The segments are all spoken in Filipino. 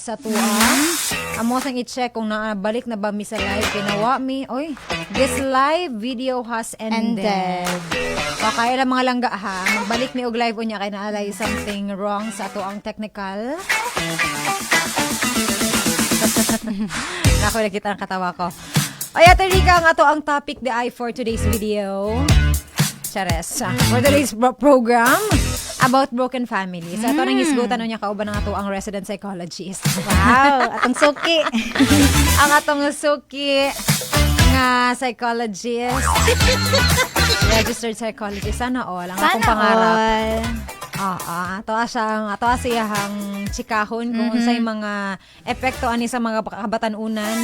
sa tuwa. Amo sang i-check kung nabalik na ba mi sa live. Kinawa mi, oy, this live video has ended. Kaya lang mga langga ha. Magbalik mi og live unya kay naalay something wrong sa ato ang technical. Ako nakita ang katawa ko. Ay, Ate Rica, ang ato ang topic di ay for today's video. Chares. For today's program about broken families. Ato nang isgutan niya kauban ng ato ang resident psychologist. Wow, atong suki. Ang atong suki nga psychologist. Registered psychologist. Sana all. Ang akong pangarap. Ato siyang chikahon kung unsay mga epekto ani sa mga kabatanunan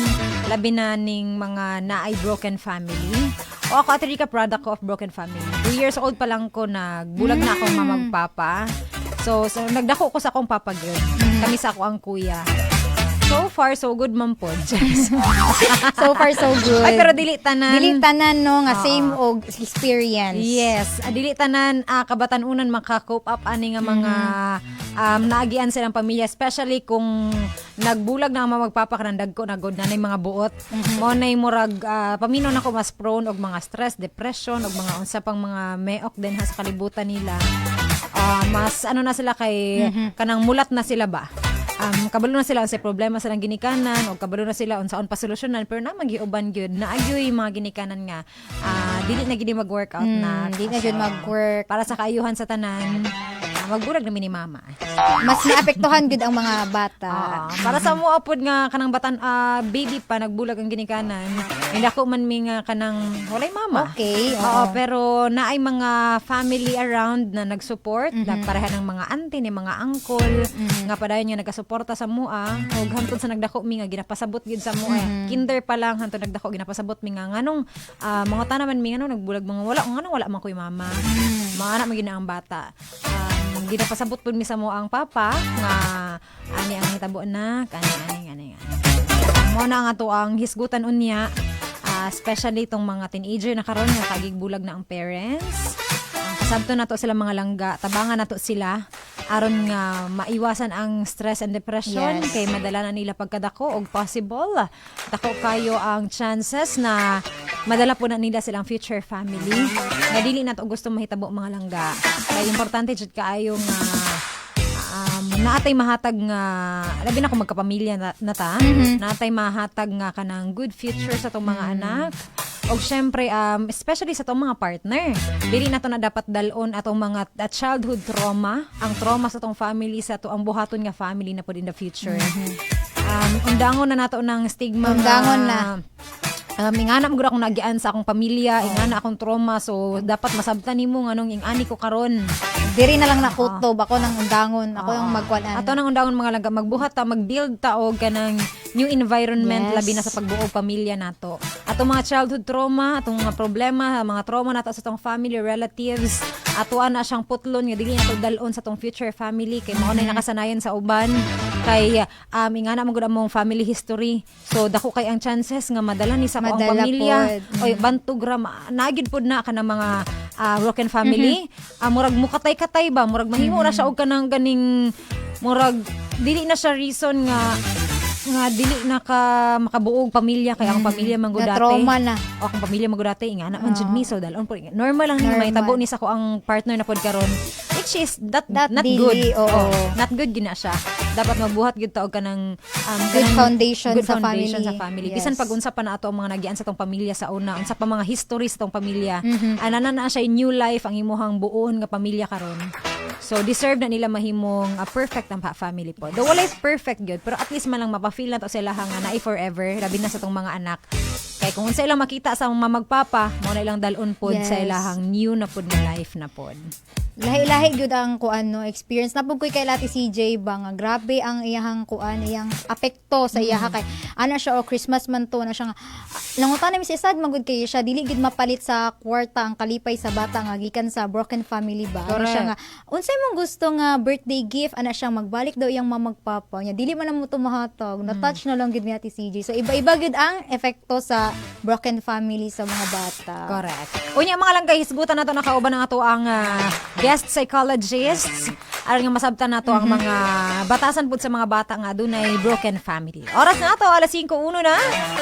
labi na ning mga naay broken family. O ako, Ate Rica, product ko of broken family. 2 years old pa lang ko, nagbulag na akong mamagpapa. So nagdako ko sa akong papa gyud. Kami sa ako ang kuya. So far, so good, man po. So far, so good. Ay, pero dili tanan. Dili tanan, no, nga same og experience. Yes. Dili tanan, kabatanunan maka-cope up ani nga mga naagian silang pamilya. Especially kung nagbulag na ang magpapakanandag ko, nagod na mga buot. Mo nay murag, paminaw na ko mas prone og mga stress, depression, og mga unsa pang mga meok din ha sa kalibutan nila. Mas ano na sila kay, kanang mulat na sila ba? Kabalo na sila sa problema sa lang ginikanan o kabalo na sila unsaon pa solusyonan pero na magiuban gyud na agyoy mga ginikanan nga dili na gid mag-workout na Dili na gyud mag-work para sa kaayuhan sa tanan. Magbulag na ni mama. Mas naapektuhan gud ang mga bata. Para sa mo apod nga kanang batan baby pa nagbulag ang ginikanan. Hindi ako man mi nga kanang walay mama. Okay. Pero naay mga family around na nag-support, nagpareha ng mga auntie ni mga uncle nga padayon nga nagasuporta sa mua ug hantod sa nagdako mi nga ginapasabot gid sa mua. Kinder pa lang hantod nagdako ginapasabot mi nga nganong mga tanaman mi nganong nagbulag mga wala man koy mama. Mga anak magina ang bata. Ginapasabot pud mi sa mo ang papa nga ani ang hitabo na ani. Mo na nga to ang hisgutan unya, especially tong mga teenager na karon nga kagig bulag na ang parents. Kasabto na to sila mga langga, tabangan na to sila aron nga maiwasan ang stress and depression. Yes. Kay madala na nila pagkadako og possible dako kayo ang chances na madala po na nila silang future family nga dili na to gusto mahitabo mga langga. Kay importante jud kaayo nga naatay mahatag nga labi na kung magkapamilya na ta, naatay mahatag nga kanang good future sa tong mga anak. Og syempre especially sa tong mga partner. Dili na to na dapat dalon atong mga childhood trauma, ang trauma sa tong family sa to ang buhaton nga family na pod in the future. Undangon na nato ng stigma. Undangon na. Ingana mo akong nagian sa akong pamilya, ingana akong trauma, so dapat masabtan nimo nganong ingani ko karon. Diri na lang nakutob ako ng undangon, ako yung magkuan. Ato nang undangon mga langga, magbuhat ta, magbuild ta og kanang new environment labi na sa pagbuo pamilya nato. Atong mga childhood trauma, atong mga problema, mga trauma nato sa tong family relatives, atuan na siyang putlon nga dili na to dalon sa tong future family kay mao nay nakasanayan sa uban kay ingana mo gud among family history. So dako kay ang chances nga madala ni sa ang pamilya oy bantog ra nagid pod na kanang mga broken family. Murag mukatay-katay ba, murag mahimo na siya og kanang ganing murag dili na siya reason nga dili na makabuog pamilya kay ang pamilya man gud dati. Trauma na. O akong pamilya man gud dati ingana man jud mi so dalon po. Normal lang ni mahitabo ni sa ko ang partner na pod karon. Which is not dili, good. Not good gina siya. Dapat magbuhat gyud ta og kanang good foundation sa family. family. Yes. Bisan pag unsa pa na ato ang mga nagian sa tong pamilya sa una, unsa pa mga history sa tong pamilya. Ana na siya new life ang imuhang buon nga pamilya karon. So deserve na nila mahimong perfect ang family po. Though walay perfect gyud, pero at least man lang mapa-feel na to sila nga naay forever, labi na sa tong mga anak. Kay kung unsa ilang makita sa mga magpapa, mo na ilang dalon pod sa ilahang new na pod na life na pod. Lahi-lahi gyud ang kuan no experience na pugkoy kay Lati CJ ba nga grabe ang iyang kuan iyang apekto sa iya kay ana siya o Christmas man to na siya nga nangutan mi si sad magud kay siya dili gid mapalit sa kwarta ang kalipay sa bata nga gikan sa broken family ba ano siya nga unsay mong gusto nga birthday gift ana siyang magbalik daw iyang mamagpapa nya dili man na mo to mahatag na touch na lang gid ni Ate CJ so iba-iba gid ang epekto sa broken family sa mga bata. Correct. Unya mga lang guys, hisgutan nato nakauban na ato ang guest psychologists aron nga masabtan nato ang mga batasan pud sa mga bata nga adunay broken family. Oras na to, alas 5:01 na.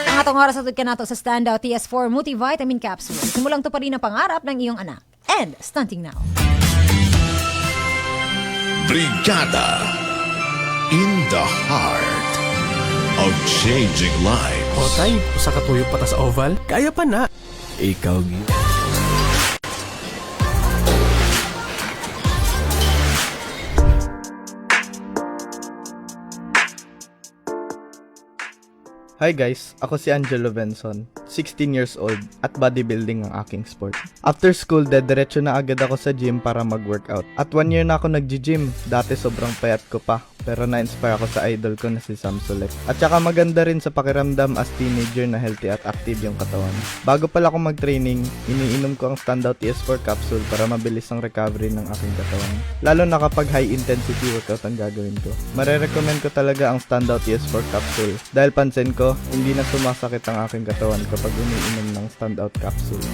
Ang atong oras atud kanato sa Standout TS4 Multivitamin Capsule. Simulang to pa rin ang pangarap ng iyong anak. And stunting now. Brigada in the heart of changing lives. O tay, usa ka tuyo pa ta sa oval, kaya pa na. Ikaw gi. Hi guys, ako si Angelo Benson, 16 years old at bodybuilding ang aking sport. After school, dediretso na agad ako sa gym para mag-workout. At 1 year na ako nag-gym, dati sobrang payat ko pa, pero na-inspire ako sa idol ko na si Sam Sulek. At saka maganda rin sa pakiramdam as teenager na healthy at active yung katawan. Bago pala ako mag-training, iniinom ko ang Standout TS4 capsule para mabilis ang recovery ng aking katawan. Lalo na kapag high intensity workout ang gagawin ko. Marerecommend ko talaga ang Standout TS4 capsule dahil pansin ko, hindi na sumasakit ang aking katawan kapag umiinom ng Standout capsule.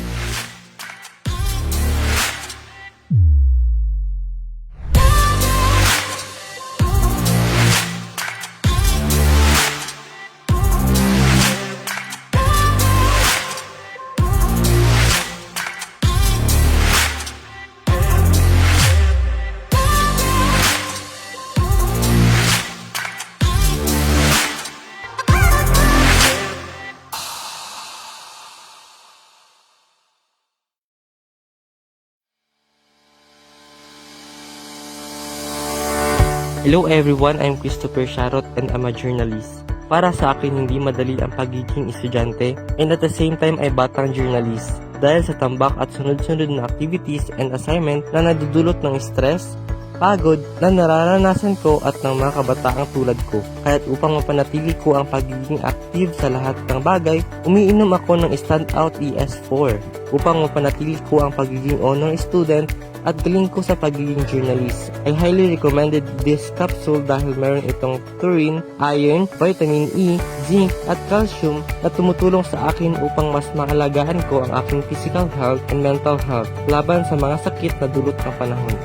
Hello everyone, I'm Christopher Sharot and I'm a journalist. Para sa akin, hindi madali ang pagiging estudyante and at the same time ay batang journalist dahil sa tambak at sunod-sunod na activities and assignment na nadudulot ng stress, pagod na nararanasan ko at ng mga kabataang tulad ko. Kaya't upang mapanatili ko ang pagiging active sa lahat ng bagay, umiinom ako ng Standout ES4. Upang mapanatili ko ang pagiging honor student at galing ko sa pagiging journalist. I highly recommended this capsule dahil meron itong taurine, iron, vitamin E, zinc at calcium na tumutulong sa akin upang mas maalagaan ko ang aking physical health and mental health laban sa mga sakit na dulot ng panahon.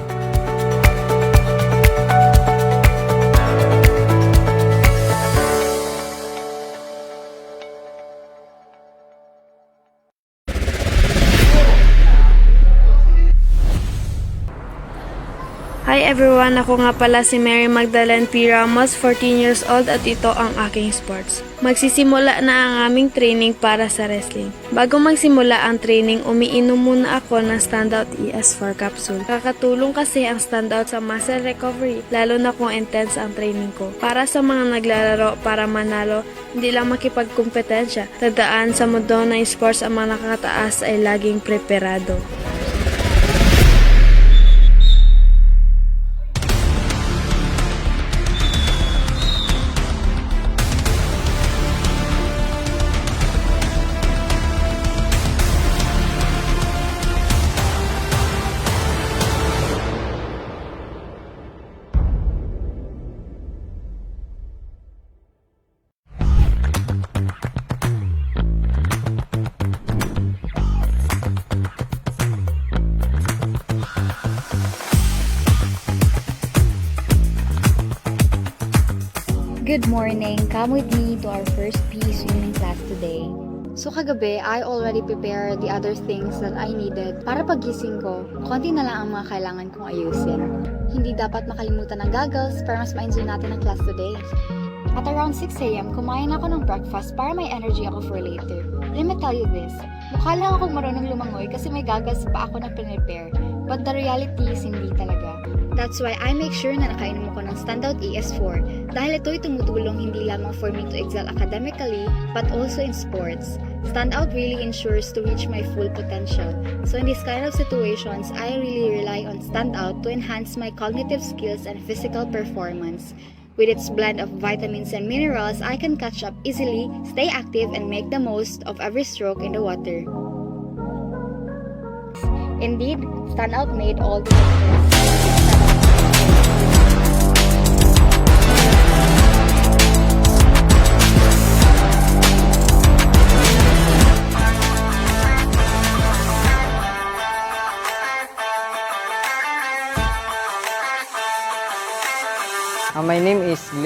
Hi everyone! Ako nga pala si Mary Magdalene P. Ramos, 14 years old at ito ang aking sports. Magsisimula na ang aming training para sa wrestling. Bago magsimula ang training, umiinom muna ako ng Standout ES4 capsule. Kakatulong kasi ang Standout sa muscle recovery, lalo na kung intense ang training ko. Para sa mga naglalaro para manalo, hindi lang makipagkumpetensya. Tandaan sa mundo ng sports ang mga nakataas ay laging preparado. Good morning! Come with me to our first PE swimming class today. So kagabi, I already prepared the other things that I needed para pagising ko, konti na lang ang mga kailangan kong ayusin. Hindi dapat makalimutan ng goggles para mas ma-enjoy natin ang class today. At around 6 a.m., kumain ako ng breakfast para may energy ako for later. Let me tell you this, mukha lang akong marunong lumangoy kasi may goggles pa ako na prepare, but the reality is hindi talaga. That's why I make sure na nakainom ako ng Standout ES4 dahil ito'y tumutulong hindi lamang for me to excel academically but also in sports. Standout really ensures to reach my full potential. So in this kind of situations, I really rely on Standout to enhance my cognitive skills and physical performance. With its blend of vitamins and minerals, I can catch up easily, stay active, and make the most of every stroke in the water. Indeed, Standout made all the difference.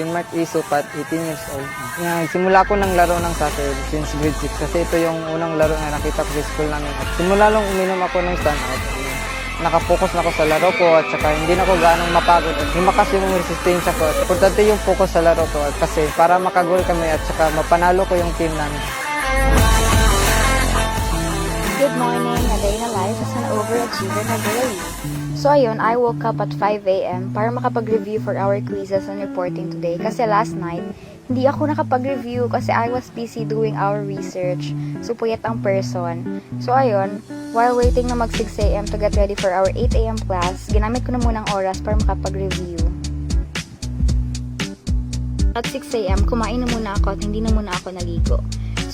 Jean-Marc E. Supat, 18 years old. Simula ko ng laro ng soccer since grade 6 kasi ito yung unang laro na nakita ko sa school namin. At simula lang uminom ako ng standout. Nakapokus na ako sa laro ko at saka hindi na ako gaanong mapagod at lumakas yung resistensya ko. At importante yung focus sa laro ko at kasi para makagol kami at saka mapanalo ko yung team namin. Good morning, a day na life as an overachiever na girl. So ayun, I woke up at 5 a.m. para makapag-review for our quizzes and reporting today. Kasi last night, hindi ako nakapag-review kasi I was busy doing our research. So puyat ang person. So ayun, while waiting na mag 6 a.m. to get ready for our 8 a.m. class, ginamit ko na munang oras para makapag-review. At 6 a.m., kumain na muna ako at hindi na muna ako naligo.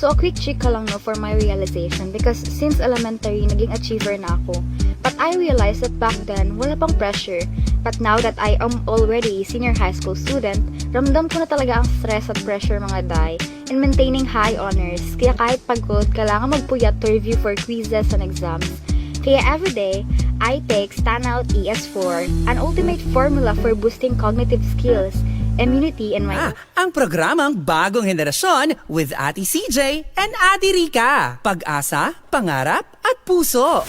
So, a quick chika lang no for my realization because since elementary, naging achiever na ako. But I realized that back then, wala pang pressure. But now that I am already a senior high school student, ramdam ko na talaga ang stress at pressure mga day in maintaining high honors. Kaya kahit pagod, kailangan magpuyat to review for quizzes and exams. Kaya everyday, I take Standout ES4, an ultimate formula for boosting cognitive skills, immunity, and my... Ang programang Bagong Henerasyon with Ate CJ and Ate Rica. Pag-asa, pangarap, at puso.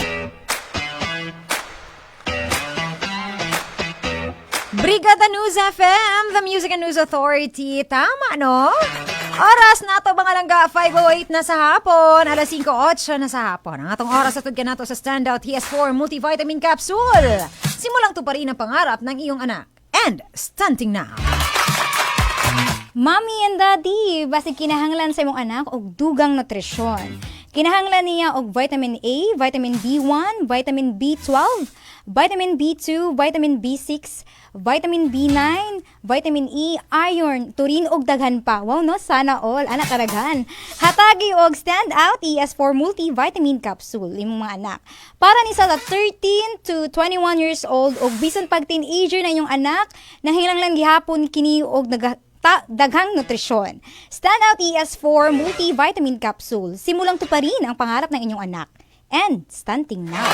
Brigada News FM, the Music and News Authority. Tama, no? Oras na to mga langga, 5:08 na sa hapon, alas 5:08 na sa hapon. Ang atong oras atod ka nato sa Standout ES4 Multivitamin Capsule. Simulang to pa rin ang pangarap ng iyong anak. And stunting now. Mommy and Daddy, basig kinahanglan sa imong anak og dugang nutrisyon. Kinahanglan niya og vitamin A, vitamin B1, vitamin B12, vitamin B2, vitamin B6, vitamin B9, vitamin E, iron, turin og daghan pa. Wow no, sana all, anak karaghan. Hatagi og Standout ES4 Multivitamin Capsule imong mga anak. Para ni sa 13 to 21 years old og bisan pag teenager na inyong anak, nahinglang gihapon kini og daghang nutrisyon. Standout ES4 Multivitamin Capsule. Simulang tuparin ang pangarap ng inyong anak. And stunting now.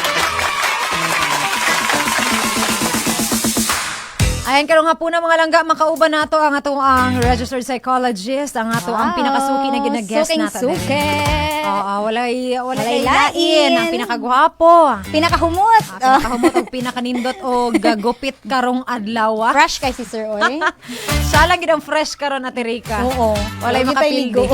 Ayan karon nga po na mga langga, makauban nato ang ato ang registered psychologist, ang ato ang pinakasuki na gina-guest nato. Oo, walay lain, ang pinakagwapo, pinakahumot, pinakahumot og pinakanindot og gagupit karong adlaw. Fresh kay si Sir Oy. Siya lang gid ang fresh karon, Ate Rica. Oo. Walay makapildi. ligo.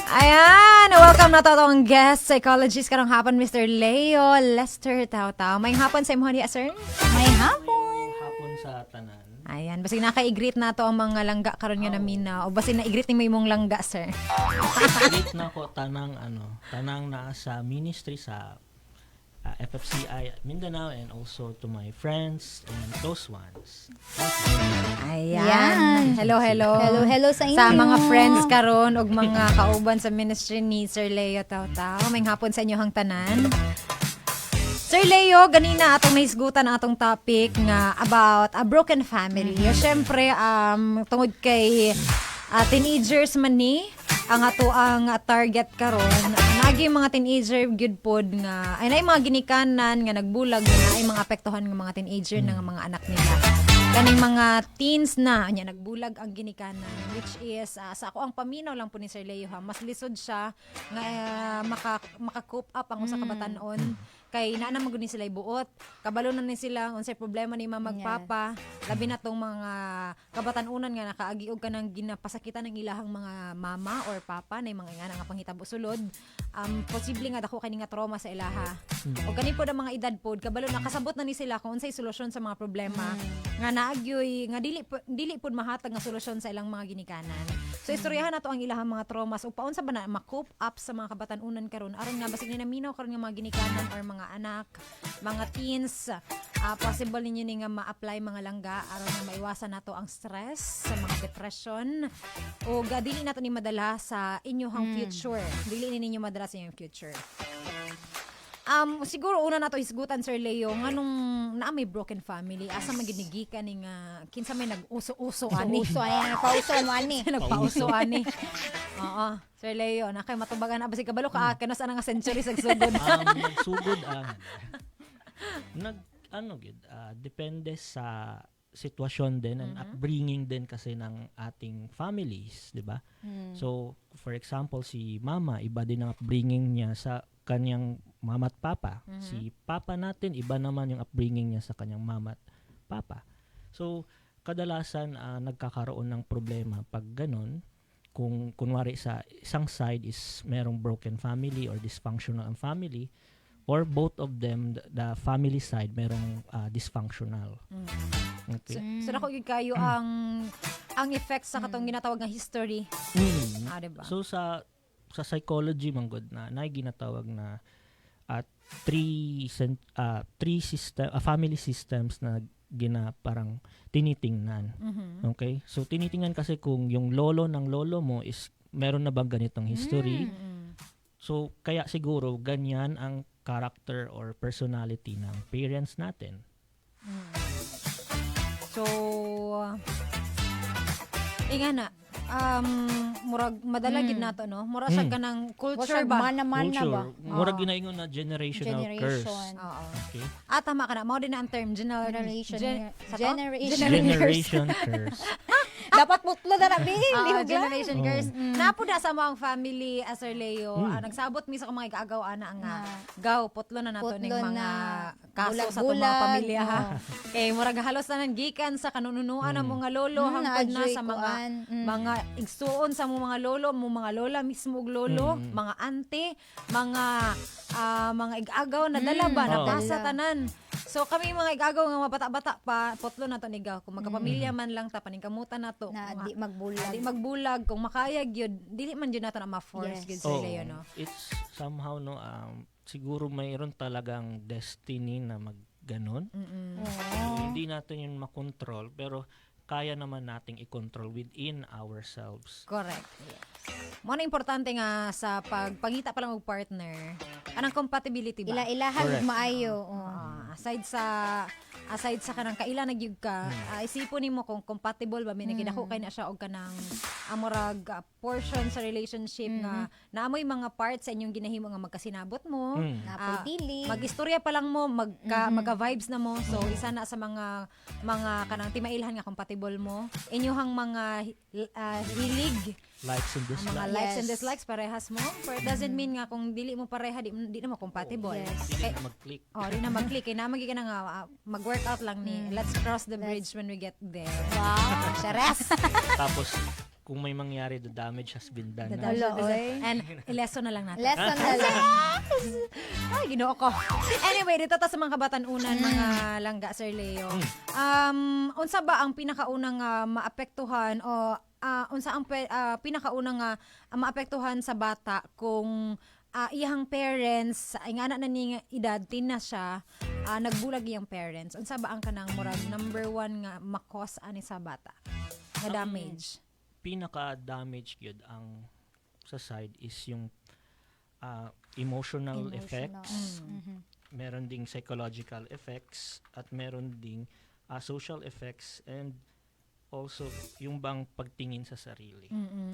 Ayan, welcome na to ang guest psychologist karong hapon, Mr. Leo Lester Taw-Taw. May hapon sa imong diya, sir? May hapon. Hapon sa tanan. Ayan, basig naka-i-greet na to ang mga langga karon nga namin na o basig na-i-greet ni mo imong langga, sir. Greet na ko tanang na sa ministry sa FFCI Mindanao and also to my friends and close ones. Ayan. Hello. Hello sa inyo. Sa mga friends karon og mga kauban sa ministry ni Sir Leo Taw-Taw. May hapon sa inyohang tanan. Sir Leo, ganina atong nahisgutan ang atong topic nga about a broken family. Siyempre, tungod kay teenagers man ni, ang ato ang target karon. Nagi mga teenager good pod nga ay nay mga ginikanan nga nagbulag nga ay mga apektuhan ng mga teenager ng mga anak nila. Kaning mga teens na anya nagbulag ang ginikanan, which is sa ako ang paminaw lang po ni Sir Leo ha, mas lisod siya nga maka-cope up ang usa ka batan-on kay naa na magud ni sila ibuot, kabalo na ni sila unsay problema ni mama magpapa, labi na tong mga kabatan-unan nga nakaagi og kanang ginapasakitan ng ilahang mga mama or papa na mga nga panghitabo sulod, posible nga dako kani nga trauma sa ilaha. O kani pod ang mga edad pod kabalo na kasabot na ni sila kung unsay solusyon sa mga problema nga naagyoy nga dili pod mahatag nga solusyon sa ilang mga ginikanan. So istoryahan nato ang ilahang mga traumas ug paunsa ba na ma-cope up sa mga kabatan-unan karon aron nga basig naminaw karon nga mga ginikanan or mga anak, mga teens, possible ninyo ni nga ma-apply mga langga aron nga maiwasan nato ang stress sa mga depression o dili nato ni madala sa inyong future. Dili ninyo madala sa inyong future. Siguro una nato hisgutan Sir Leo nganong naa may broken family asa maginigikan ning kinsa may nag-uso-uso ani. Nagpauso ani. Nagpauso ani. Oo. Sir Leo, nakay matubagan na ba si kabalo ka kanos anang century sa sugod. Nagsugod depende sa sitwasyon din and upbringing din kasi ng ating families, di ba? So, for example, si mama, iba din ang upbringing niya sa kanyang mama at papa. Si papa natin, iba naman yung upbringing niya sa kanyang mama at papa. So, kadalasan nagkakaroon ng problema pag ganun, kung kunwari sa isang side is merong broken family or dysfunctional ang family, or both of them, the family side, merong dysfunctional. Okay. So nako gyud kayo ang effects sa katong ginatawag nga history. Diba? So sa psychology manggod na ginatawag na three family systems na parang tinitingnan. Okay? So tinitingnan kasi kung yung lolo ng lolo mo is meron na bang ganitong history. So kaya siguro ganyan ang character or personality ng parents natin. So nga na murag madala gid nato no, mura sa kanang culture ba, Mana-mana ba? Mura ginaingon na generational curse. Oo. Okay. Tama ka na, mao din na ang term Generation curse. Dapat putlo na namin. Generation curse. Napo na sa mga family Sir Leo, nagsabot mi sa mga igagaw ana nga gaw putlo na nato ning Putlo mga na, kaso sa itong mga pamilya ha. Kay murag halos na nang gikan sa kanunuan ng mga lolo hangtod na sa mga igsuon sa mga lolo, mga lola mismo og lolo, mga ante, mga igagaw na dala ba na pasa tanan. So kami mga igagaw nga mabata-bata pa putlo na to nigaw kung magkapamilya man lang ta paningkamutan nato na di magbulag. di magbulag kung makayag gyud dili man gyud nato na ma-force gyud sa Leo no. It's somehow no siguro mayroon talagang destiny na magganon. So, hindi natin yun makontrol pero kaya naman nating i-control within ourselves. Correct. Yes. Mo na importante nga sa pagpangita pa lang og partner, anang compatibility ba? Ila-ilahan maayo. Aside sa kanang kaila nagyug ka, isipon nimo kung compatible ba may nagidako kay na siya og kanang amorag portion sa relationship nga naamoy mga parts sa inyong ginahimo nga magkasinabot mo. Napoy dili. Mag-istorya pa lang mo, magka-vibes na mo. So isa na sa mga kanang timailhan nga compatible mo. Inyuhang mga hilig, Likes and dislikes. mga likes and dislikes parehas mo. But it doesn't mean nga kung dili mo pareha di na mo compatible. Hindi na mag-click. Di na mag-click. Kaya na magiging nga mag-workout lang ni let's cross the bridge when we get there. Wow. Chares! Tapos, kung may mangyari, the damage has been done. And lesson na lang natin. Lesson na lang. Ay, ginoo ko. Anyway, dito ta sa mga kabatanunan, mga langga, Sir Leo. Unsa ba ang pinakaunang maapektuhan o unsa ang pinakaunang maapektuhan sa bata kung iyang parents, ay nga na ni edad, tin na siya, nagbulag iyang parents. Unsa ba ang kanang murag number one nga makos ani sa bata? Nga damage? Pinaka-damage yun ang sa side is yung emotional effects. Meron ding psychological effects at meron ding social effects and also yung bang pagtingin sa sarili.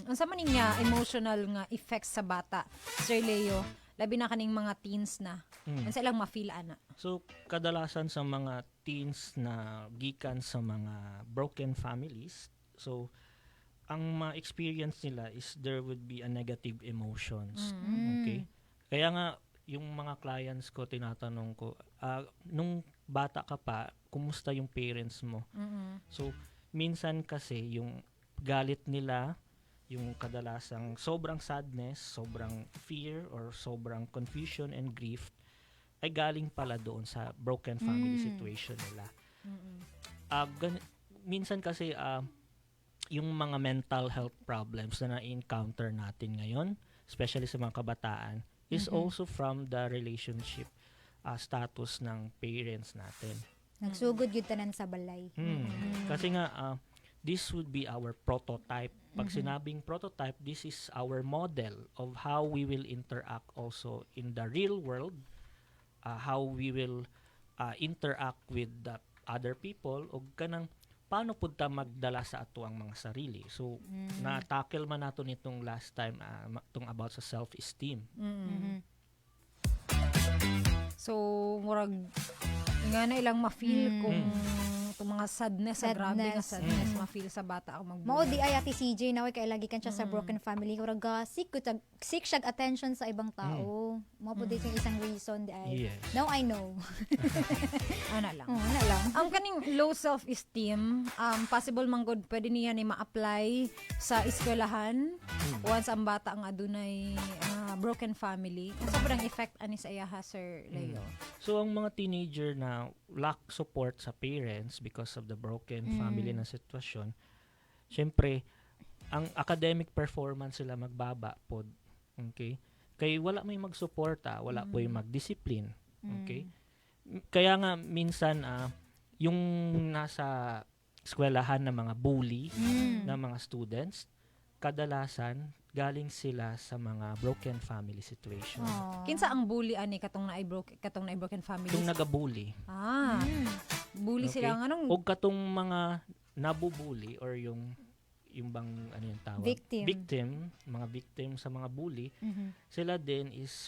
Unsa man niya emotional nga effects sa bata, Sir Leo? Labi na kaning mga teens na. Unsa ilang ma-feel ana? So kadalasan sa mga teens na gikan sa mga broken families, so ang ma-experience nila is there would be a negative emotions. Okay? Kaya nga yung mga clients ko tinatanong ko, nung bata ka pa, kumusta yung parents mo? So minsan kasi yung galit nila, yung kadalasang sobrang sadness, sobrang fear, or sobrang confusion and grief, ay galing pala doon sa broken family situation nila. Minsan kasi, yung mga mental health problems na na-encounter natin ngayon, especially sa mga kabataan, is also from the relationship status ng parents natin. Nagsugod yun tanan sa balay. Kasi nga, this would be our prototype. Pag sinabing prototype, this is our model of how we will interact also in the real world, how we will interact with the other people, o kanang paano punta magdala sa ato ang mga sarili. So, na-tackle man nato nitong last time, itong about sa self-esteem. So, murag nga na ilang ma-feel kung katong mga sadness, sa grabe nga sadness ma-feel sa bata ang Mao magbuli. di ay ati CJ na kay lagi kan siya sa broken family kuraga seek siya attention sa ibang tao. Mao po di sing isang reason di ay. Yes. Now I know. Ana lang. Ana lang. Ang kaning low self-esteem, possible man good pwede niya ni ma-apply sa eskwelahan once ang bata ang adunay broken family. Ang sobrang effect ani sa iya ha, Sir Leo. So ang mga teenager na lack support sa parents because of the broken family na sitwasyon, syempre ang academic performance sila magbaba pod. Okay? Kay wala may magsuporta, wala po yung magdiscipline. Okay? Kaya nga minsan yung nasa eskwelahan na mga bully na mga students, kadalasan galing sila sa mga broken family situation. Kinsa ang bully ani katong naay broken family? Yung nagabully. Bully sila ang anong O katong mga nabubuli or yung bang ano yung tawag? Victim. Mga victim sa mga bully, sila din is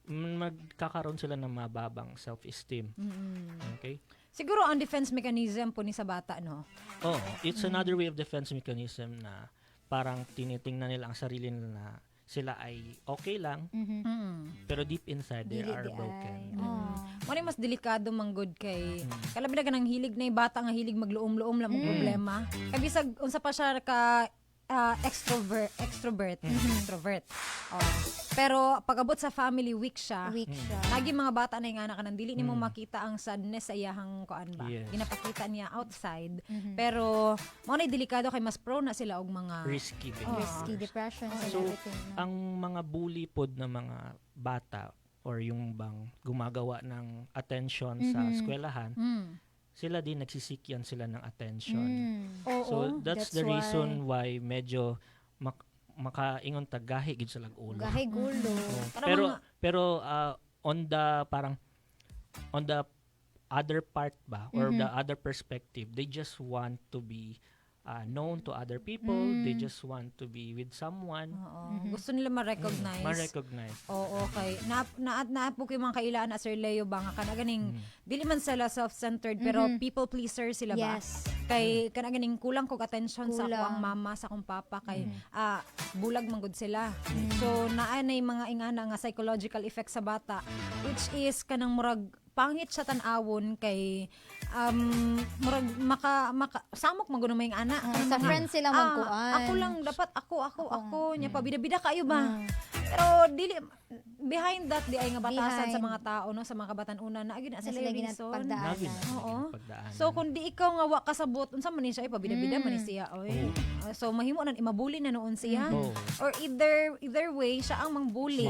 magkakaroon sila ng mababang self-esteem. Okay? siguro ang defense mechanism po ni sa bata, no? Oh, it's another way of defense mechanism na parang tinitingnan nila ang sarili nila na sila ay okay lang, pero deep inside they are broken. Muna mas delikado manggod kay kalabi na ganang hilig na yung bata nga hilig magluom-luom lang ang problema. Kaya bisag unsa pa siya ka extrovert. Pero pag-abot sa family weak siya. Lagi mga bata na yung anak ka dili nimo makita ang sadness sa iyahang kuan ba. Yes. Ginapakita niya outside. Pero mo na delikado kay mas prone na sila og mga Risky. Risky depression and So, everything. No? ang mga bully pod na mga bata or yung bang gumagawa ng attention sa eskwelahan, sila din nagsisikyan sila ng attention. So that's the reason why medyo makaingon ta gahi gid sa lag-ulo. Gahi gulo. Pero on the other part ba or the other perspective, they just want to be known to other people. They just want to be with someone. Gusto nila ma-recognize. Ma-recognize. Oo, okay. Na po kayo mga kailangan na Sir Leo ba nga kanaganing dili man sila self-centered pero people pleaser sila ba? Yes. Kay kanaganing kulang kog attention sa akong mama, sa akong papa kay bulag manggod sila. So naa na mga ingana nga psychological effect sa bata which is kanang murag pangit sa tan-awon kay murag maka samok maguno may ana sa friends sila magkuan. Ako lang dapat ako nya pabida-bida kayo ba. Pero dili behind that di ay nga batasan sa mga tao no sa mga kabatan-una na gyud sila reason. Oo. So kung di ikaw nga wa kasabot unsa man ni siya pabida-bida man ni siya oy. So mahimo nan imabuli na noon siya. Or either way siya ang mangbuli.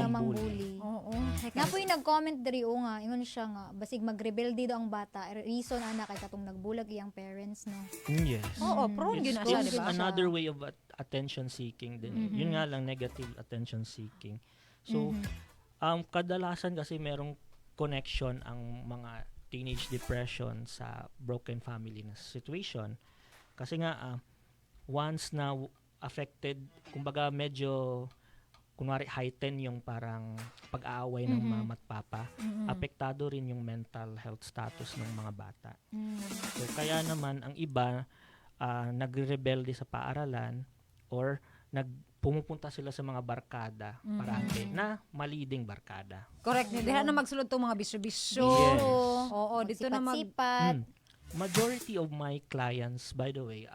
Oo. Napoy nag-comment diri o nga ingon siya nga basig mag-rebelde daw ang bata reason ana kay katong nagbulag iyang parents no. Yes. Oo, prone gyud na siya, di It's ba? another way of attention seeking din. Yun nga lang negative attention seeking. So kadalasan kasi merong connection ang mga teenage depression sa broken family na situation. Kasi nga once na affected, kumbaga medyo kunwari heighten yung parang pag-aaway ng mama at papa, apektado rin yung mental health status ng mga bata. So kaya naman ang iba nagre-rebelde sa paaralan or pumupunta sila sa mga barkada parante na maliding barkada. Correct. Diha na magsulod tong mga bisyo-bisyo. Yes. Oo, dito na Sipat. Majority of my clients, by the way,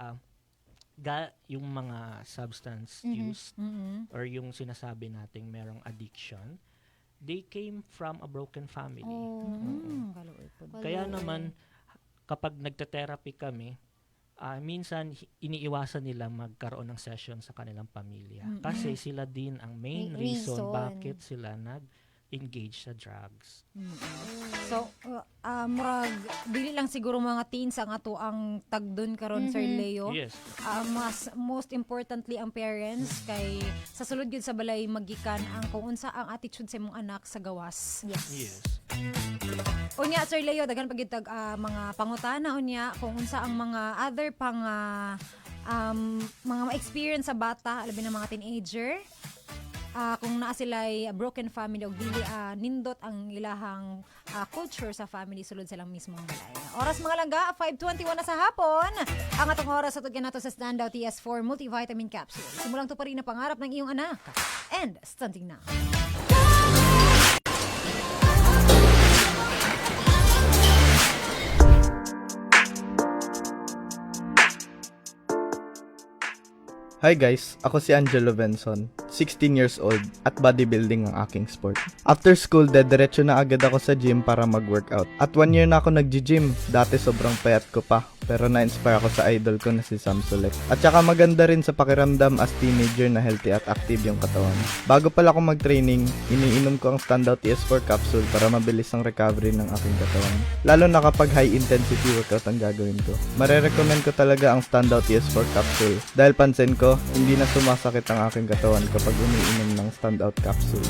yung mga substance use or yung sinasabi nating merong addiction, they came from a broken family. Kaya naman, kapag nagte-therapy kami, minsan iniiwasan nila magkaroon ng session sa kanilang pamilya. Kasi sila din ang main reason bakit sila nag-engage sa drugs. So, murag, dili lang siguro mga teens ang ato ang tagdon karon Sir Leo. Yes. Most importantly ang parents kay sa sulod gyud sa balay magikan ang kung unsa ang attitude sa imong anak sa gawas. Yes. Unya Sir Leo daghan pagid mga pangutana unya kung unsa ang mga other pang mga experience sa bata labi na mga teenager. kung naa sila'y broken family o dili nindot ang ilahang culture sa family sulod silang mismong balay. Oras mga langga, 5:21 na sa hapon. Ang atong oras sa tugyan nato sa Standout TS4 Multivitamin Capsule. Simulang to pa rin na pangarap ng iyong anak. And stunting na. Hi guys, ako si Angelo Benson, 16 years old at bodybuilding ang aking sport. After school, dediretso na agad ako sa gym para mag-workout. At 1 year na ako nag-gym, dati sobrang payat ko pa, pero na-inspire ako sa idol ko na si Sam Sulek. At saka maganda rin sa pakiramdam as teenager na healthy at active yung katawan. Bago pala ako mag-training, iniinom ko ang Standout TS4 capsule para mabilis ang recovery ng aking katawan. Lalo na kapag high intensity workout ang gagawin ko. Marerecommend ko talaga ang Standout TS4 capsule dahil pansin ko, hindi na sumasakit ang aking katawan kapag umiinom ng Standout capsule.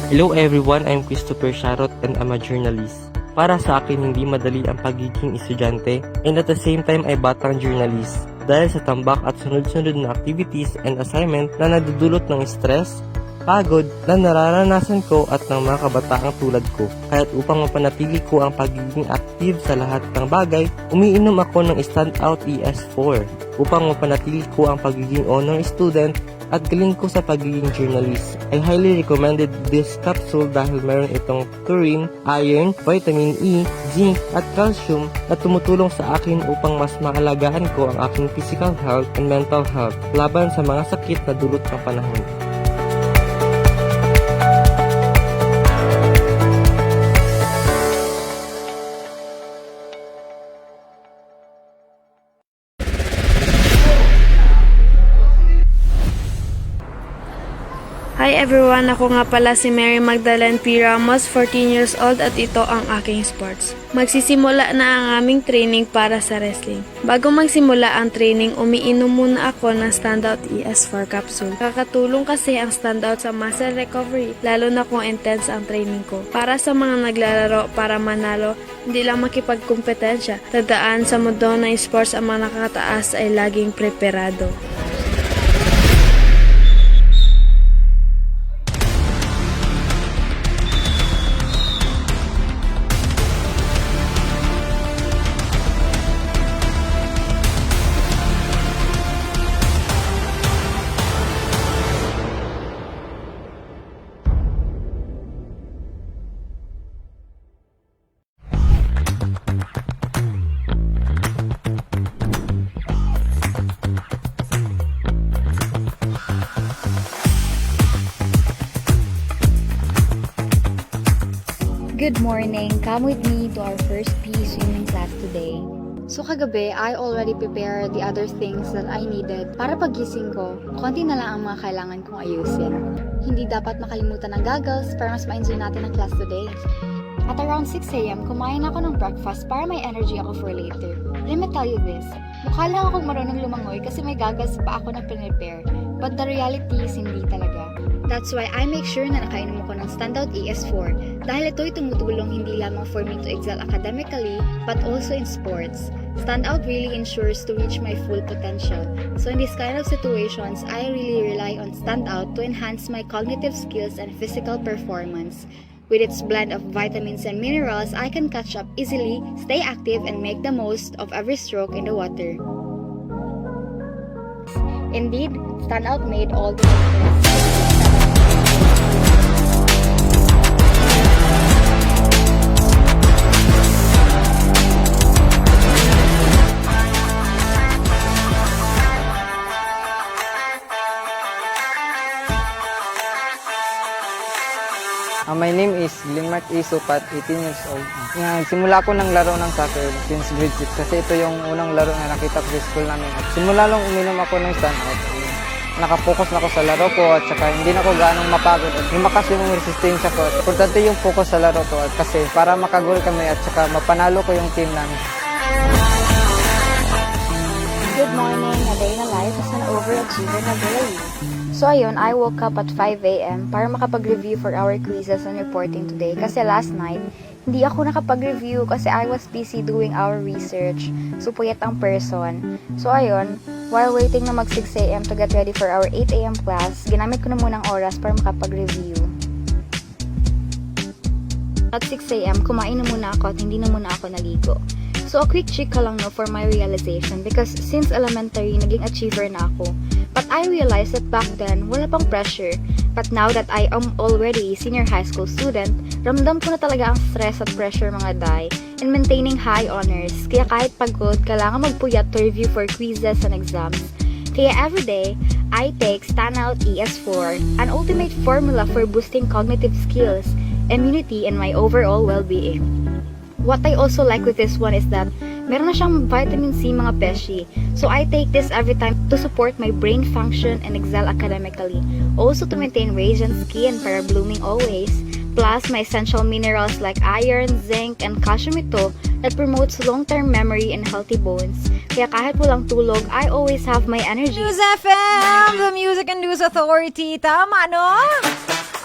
Hello everyone, I'm Christopher Sharot and I'm a journalist. Para sa akin, hindi madali ang pagiging estudyante and at the same time ay batang journalist dahil sa tambak at sunod-sunod na activities and assignment na nagdudulot ng stress, pagod na nararanasan ko at ng mga kabataang tulad ko. Kaya't upang mapanatili ko ang pagiging active sa lahat ng bagay, umiinom ako ng Standout ES4. Upang mapanatili ko ang pagiging honor student at galing ko sa pagiging journalist. I highly recommended this capsule dahil meron itong taurine, iron, vitamin E, zinc at calcium na tumutulong sa akin upang mas maalagaan ko ang aking physical health and mental health laban sa mga sakit na dulot ng panahon. Hi everyone, ako nga pala si Mary Magdalene P. Ramos, 14 years old at ito ang aking sports. Magsisimula na ang aming training para sa wrestling. Bago magsimula ang training, umiinom muna ako ng Standout ES4 capsule. Kakatulong kasi ang Standout sa muscle recovery, lalo na kung intense ang training ko. Para sa mga naglalaro para manalo, hindi lang makipagkumpetensya. Tandaan sa mundo ng sports ang mga nakataas ay laging preparado. Good morning! Come with me to our first PE swimming class today. So kagabi, I already prepared the other things that I needed para pagising ko, konti na lang ang mga kailangan kong ayusin. Hindi dapat makalimutan ng goggles para mas ma-enjoy natin ang class today. At around 6 a.m., kumain ako ng breakfast para may energy ako for later. Let me tell you this, mukha lang akong marunong lumangoy kasi may goggles pa ako na prepare, but the reality is hindi talaga. That's why I make sure na nakainom ako ng Standout ES4 dahil ito'y tumutulong hindi lamang for me to excel academically but also in sports. Standout really ensures to reach my full potential. So in this kind of situations, I really rely on Standout to enhance my cognitive skills and physical performance. With its blend of vitamins and minerals, I can catch up easily, stay active, and make the most of every stroke in the water. Indeed, Standout made all the difference. My name is Glenmark E. Supat, 18 years old. Simula ko ng laro ng soccer since grade 6 kasi ito yung unang laro na nakita ko sa school namin. Simula lang uminom ako ng standout. Nakapokus na ako sa laro ko at saka hindi na ako gaanong mapagod at lumakas yung resistensya ko. Importante yung focus sa laro ko at kasi para makagol kami at saka mapanalo ko yung team namin. Good morning, a day na life as an overachiever na girl. So ayun, I woke up at 5 a.m. para makapag-review for our quizzes and reporting today. Kasi last night, hindi ako nakapag-review kasi I was busy doing our research. So puyat ang person. So ayun, while waiting na mag 6 a.m. to get ready for our 8 a.m. class, ginamit ko na munang oras para makapag-review. At 6 a.m., kumain na muna ako at hindi na muna ako naligo. So, a quick chika lang no for my realization because since elementary, naging achiever na ako. But I realized that back then, wala pang pressure. But now that I am already a senior high school student, ramdam ko na talaga ang stress at pressure mga day in maintaining high honors. Kaya kahit pagod, kailangan magpuyat to review for quizzes and exams. Kaya everyday, I take Standout ES4, an ultimate formula for boosting cognitive skills, immunity, and my overall well-being. What I also like with this one is that meron na siyang vitamin C mga beshi. So I take this every time to support my brain function and excel academically. Also to maintain radiant skin para blooming always. Plus my essential minerals like iron, zinc, and calcium ito that promotes long-term memory and healthy bones. Kaya kahit walang tulog, I always have my energy. News FM, the Music and News Authority. Tama, no?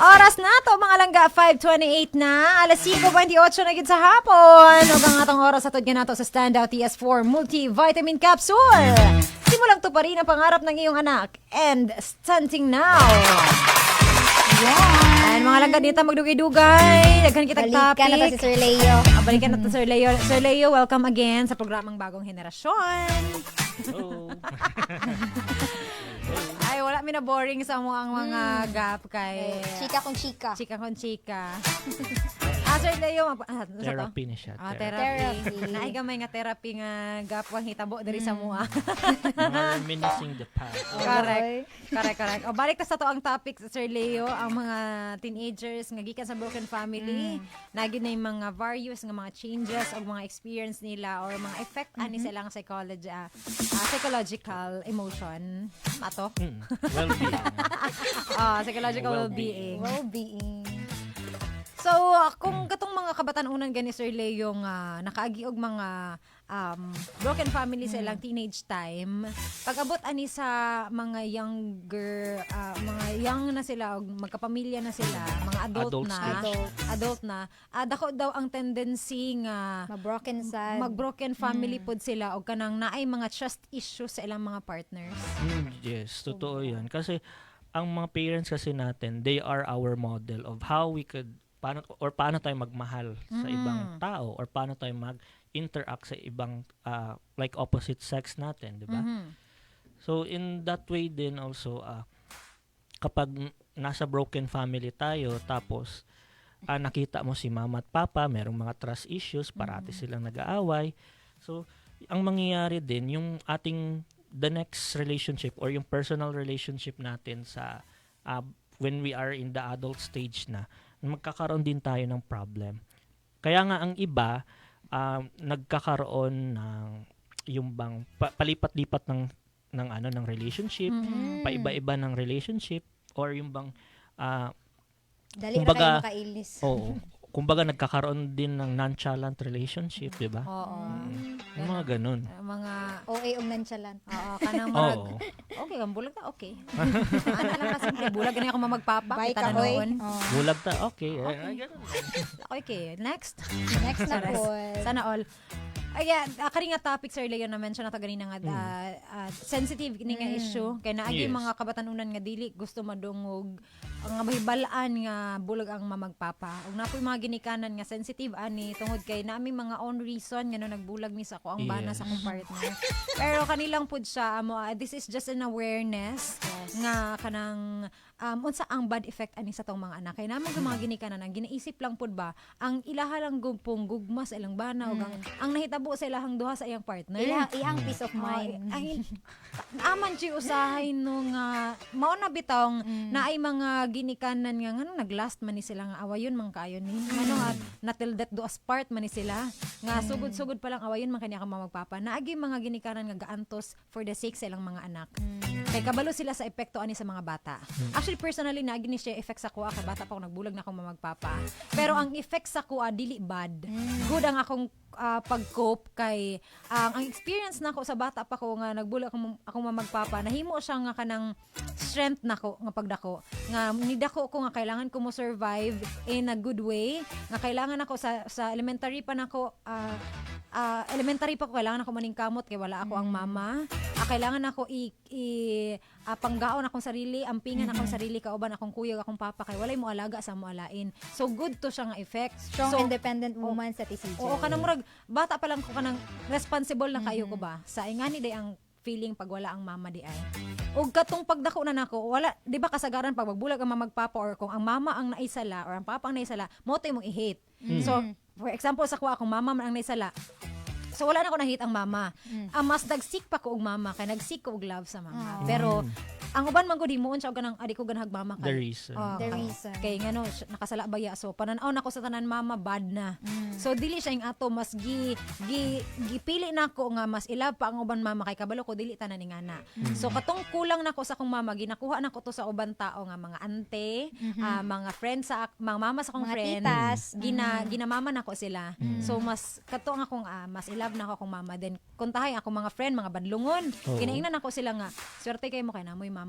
Oras na to, mga langga, 5:28 na. Alas 5:28 na gid sa hapon. Ug ang atong oras atod ganato sa Standout TS4 Multivitamin Capsule. Simulang to pa rin ang pangarap ng iyong anak. And stunting now. Yeah. And mga langga dito magdugay-dugay. Daghan kitag topic. Balikan na to si Sir Leo. Balikan na to Sir Leo. Sir Leo, welcome again sa programang Bagong Henerasyon. Hello. Ay, wala mi na boring sa mo ang mga gap kay Chika kung chika. chika kon chika. Sir Leo, Therapy na siya. therapy. Naay gamay nga therapy nga gap wang hitabo diri sa mua. Reminiscing the past. Correct. O balik ta sa to ang topic sa Sir Leo, ang mga teenagers nga gikan sa broken family, nagid na yung mga various nga mga changes o mga experience nila or mga effect ani sa ilang psychological emotion. Ato? Well-being. Psychological well-being. Well-being. So, kung katong mga kabatan-unan gani Sir Leo nga nakaagi og mga broken family sa ilang teenage time, pag-abot ani sa mga younger, mga young na sila og magkapamilya na sila, mga adult na, dako daw ang tendency nga mag-broken family pod sila og kanang naay mga trust issues sa ilang mga partners. Yes, totoo yan. Kasi ang mga parents kasi natin, they are our model of how we could paano tayo magmahal sa ibang tao or paano tayo mag-interact sa ibang like opposite sex natin, di ba? So in that way din also kapag nasa broken family tayo tapos nakita mo si mama at papa merong mga trust issues, parati silang nag-aaway. So ang mangyayari din yung ating the next relationship or yung personal relationship natin sa when we are in the adult stage na, magkakaroon din tayo ng problem. Kaya nga ang iba nagkakaroon ng yung bang palipat-lipat ng relationship, paiba-iba ng relationship or yung bang dali na kayo makailis. Oo. Kumbaga nagkakaroon din ng nonchalant relationship, 'di ba? Oo. Yung mga ganun. Mga OA og nonchalant. Oo, kanang marag. Okay, ang bulag ta, okay. Ana lang kasi bulag gani ako mamagpapa Bye kita ka, na oy. noon. Bulag ta, okay. Ganun. Okay, next. Next na po. Sana all. Ay, kani nga topic Sir Leo na mention nato ganina nga sensitive kini nga issue kay naagi Yes. mga kabatanunan nga dili gusto madungog ang mahibalaan nga bulag ang mamagpapa. Ug napoy mga ginikanan nga sensitive ani tungod kay nami mga own reason nga no nagbulag mi sa ako ang bana sa akong partner. Pero kanilang pud siya this is just an awareness nga kanang unsa ang bad effect ani sa tong mga anak kay namo mga ginikanan ang ginaisip lang pud ba ang ilaha lang gugpong gugma sa ilang bana ug ang nahitabo sa ilahang duha sa iyang partner. Iyang peace of mind. Aman chi usahay no nga mao na bitong na ay mga ginikanan nga ngano naglast man ni sila nga awayon man kaayo ni. Ngano nga natil that do us part man ni sila. Nga sugod-sugod pa lang awayon man kaniya ka magpapa. Naagi mga ginikanan nga gaantos for the sake sa ilang mga anak. Kay kabalo sila sa epekto ani sa mga bata. Actually personally naagi ni siya effect sa kuha kay bata pa ako nagbulag na akong magpapa. Pero ang effect sa kuha dili bad. Good ang akong pag-cope kay ang experience nako sa bata pa ko nga nagbulag akong magpapa nahimo siya nga kanang strength nako nga pagdako nga nidako ko nga kailangan ko mo survive in a good way nga kailangan ako sa elementary pa nako elementary pa ko kailangan ako maningkamot kay wala ako ang mama. Kailangan ako panggaon akong sarili, ampingan akong sarili kauban akong kuyog akong papa kay walay mo alaga sa mo alain. So good to siya nga effect. Strong independent woman sa TCJ. Oo, kanang murag bata pa lang ko kanang responsible na kayo ko ba. Sa ingani day ang feeling pag wala ang mama di ay. Og katong pagdako na nako, wala di ba kasagaran pag magbulag ang magpapa or kung ang mama ang naisala or ang papa ang naisala, mo tay mong i-hate. So for example sa kuha akong mama man ang naisala, so wala na ako nahit ang mama. Mas nagsik pa ko og mama kay nagsik ko og love sa mama. Pero ang uban man gud himuon siya og ganang adi ko ganahag mama kay. The reason. The reason. Kay ngano nakasala baya so pananaw nako sa tanan mama bad na. So dili siya ing ato mas gipili nako nga mas ilab pa ang uban mama kay kabalo ko dili tanan ning ana. So katong kulang nako sa akong mama ginakuha nako to sa uban tao nga mga ante, mga friends sa mga mama sa akong Mga friend. titas. Ginamama nako sila. So mas katong akong mas ilab na ako akong mama then kuntahay akong mga friend mga badlungon. Kinaingnan nako sila nga swerte kay mo kay namoy mama.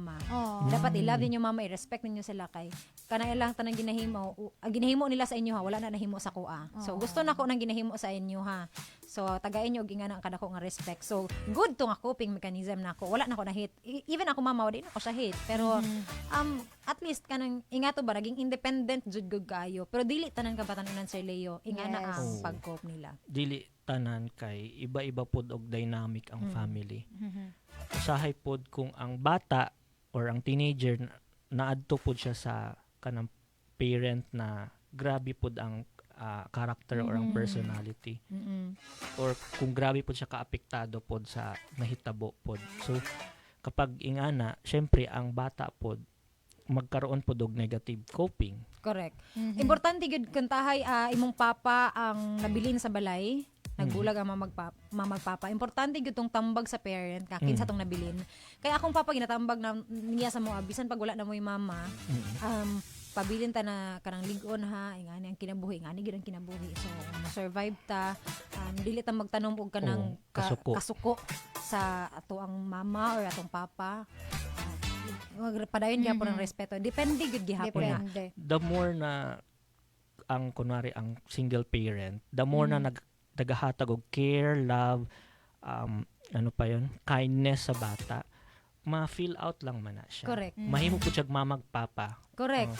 Dapat i-love ninyo mama, i-respect ninyo sila kay kanang ilang tanang ginahimo ginahimo nila sa inyo ha, wala na nahimo sa kuha. So gusto nako nang ginahimo sa inyo ha. So tagain nyo og ingana ang kadako nga respect. So good to nga coping mechanism nako. Wala nako na hit. Even ako mama wala nako siya hit. Pero at least kanang ingato ba naging independent jud gud kayo. Pero dili tanan kabatanon Sir Leo. Ingana ang pag-cope nila. Dili tanan kay iba-iba pod og dynamic ang family. Usahay pod kung ang bata or ang teenager naadto pod siya sa kanang parent na grabe pod ang character or ang personality. Or kung grabe pod siya kaapektado pod sa nahitabo pod. So kapag ingana, syempre ang bata pod magkaroon pod og negative coping. Correct. Importante gud kantahay imong papa ang nabilin sa balay. Nagbulag ang mamagpapa. Importante gyud tong tambag sa parent ka kinsa tong nabilin. Kaya akong papa ginatambag na niya sa mo bisan pag wala na mo'y mama. Pabilin ta na kanang lig-on ha, ingani ang kinabuhi, ingani gyud ang kinabuhi. So survive ta. Dili ta magtanom og kanang kasuko sa ato ang mama or atong papa. Padayon gyapon ang respeto. Depende gyud gihapon na. The more na ang kunwari ang single parent, the more na nagahatag og care, love, ano pa yon, kindness sa bata, ma-feel out lang man na siya. Correct. Mahimo po siya mamagpapa. Correct.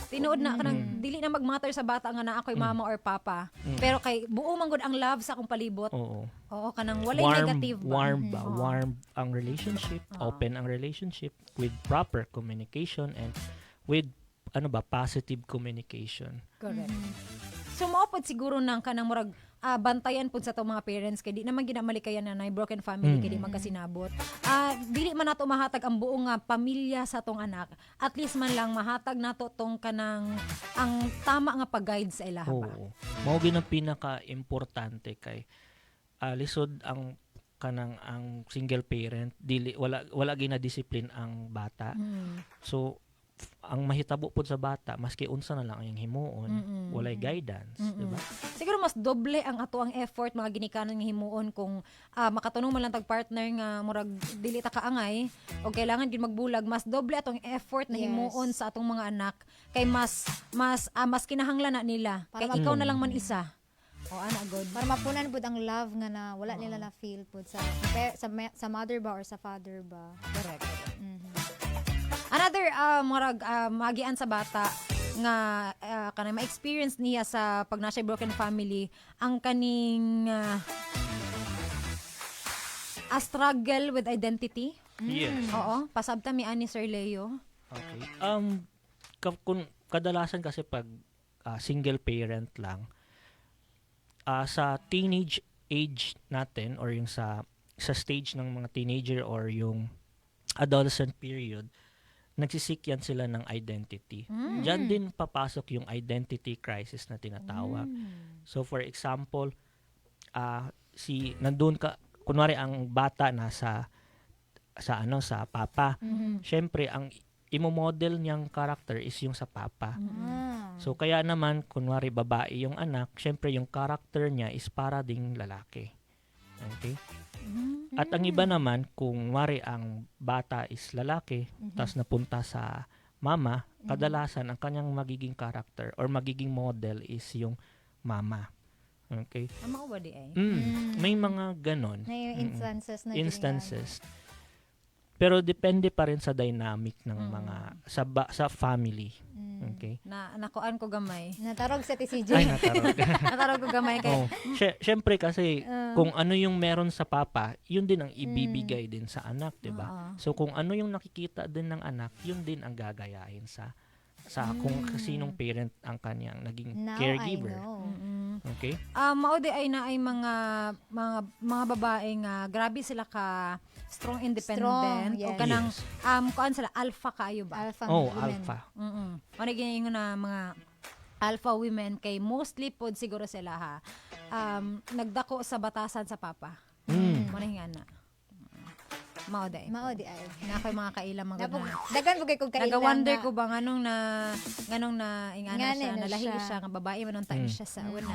Tinuod na kanang dili na magmatter sa bata nga na ako'y mama or papa. Pero kay buo man gud ang love sa akong palibot. Oo, kanang walay negative ba. Warm ang relationship, open ang relationship with proper communication and with positive communication. Correct. So maupod siguro nang kanang murag bantayan pud sa to mga parents kay di naman ginamalikayan na broken family kay di magkasinabot. Dili man nato mahatag ang buong pamilya sa tong anak. At least man lang mahatag nato tong kanang ang tama nga pag-guide sa ilaha ba. Mao gyud ang pinaka-importante kay lisod ang kanang ang single parent dili wala gina-discipline ang bata. So ang mahitabo pod sa bata maski unsa na lang ang himuon walay guidance, di ba? Siguro mas doble ang ato ang effort mga ginikanan nga himuon kung makatunong man lang tag partner nga murag dili ta kaangay o kailangan gid magbulag, mas doble atong effort na himuon sa atong mga anak kay mas kinahanglan na nila kay ikaw na lang man isa. O ana god para mapunan pud ang love nga na wala nila na feel pud sa mother ba or sa father ba. Correct. Another murag magian sa bata nga kanang ma-experience niya sa pag nasa broken family ang kaning struggle with identity. Yes. Oo, pasabta mi ani Sir Leo. Okay. Kung kadalasan kasi pag single parent lang sa teenage age natin or yung sa stage ng mga teenager or yung adolescent period, nagsisik yan sila ng identity. Diyan din papasok yung identity crisis na tinatawag. So for example, nandun ka, kunwari ang bata nasa sa papa. Syempre ang imo-model niyang character is yung sa papa. So kaya naman kunwari babae yung anak, syempre yung character niya is para ding lalaki. Okay? At ang iba naman, kung wari ang bata is lalaki, tas napunta sa mama, kadalasan ang kanyang magiging character or magiging model is yung mama. Okay? Ama ko ba di ay? May mga ganon. Na yung instances na Instances. Pero depende pa rin sa dynamic ng mga sa family. Okay? Nakuan ko gamay. Natarog sa TCJ. Ay, natarog. Natarog ko gamay kay. Syempre kasi kung ano yung meron sa papa, yun din ang ibibigay din sa anak, 'di ba? So kung ano yung nakikita din ng anak, yun din ang gagayahin sa kung sinong parent ang kanyang naging Now caregiver. I know. Okay? Mao di ay na ay mga babae nga grabe sila ka strong independent Strong, yes. o kanang kuan sila alpha kaayo ba? Alpha Oh, women. alpha. Ano ginyo na mga alpha women kay mostly pod siguro sila ha. Nagdako sa batasan sa papa. Muna hingana. Mao di. Mao di ay. Na ako'y mga kailang mga Napog, na. dagan po kay kung kailan Nagawonder na- ko ba nganong na ingana Ngani siya na nalahi siya. siya nga babae man nung time siya sa una.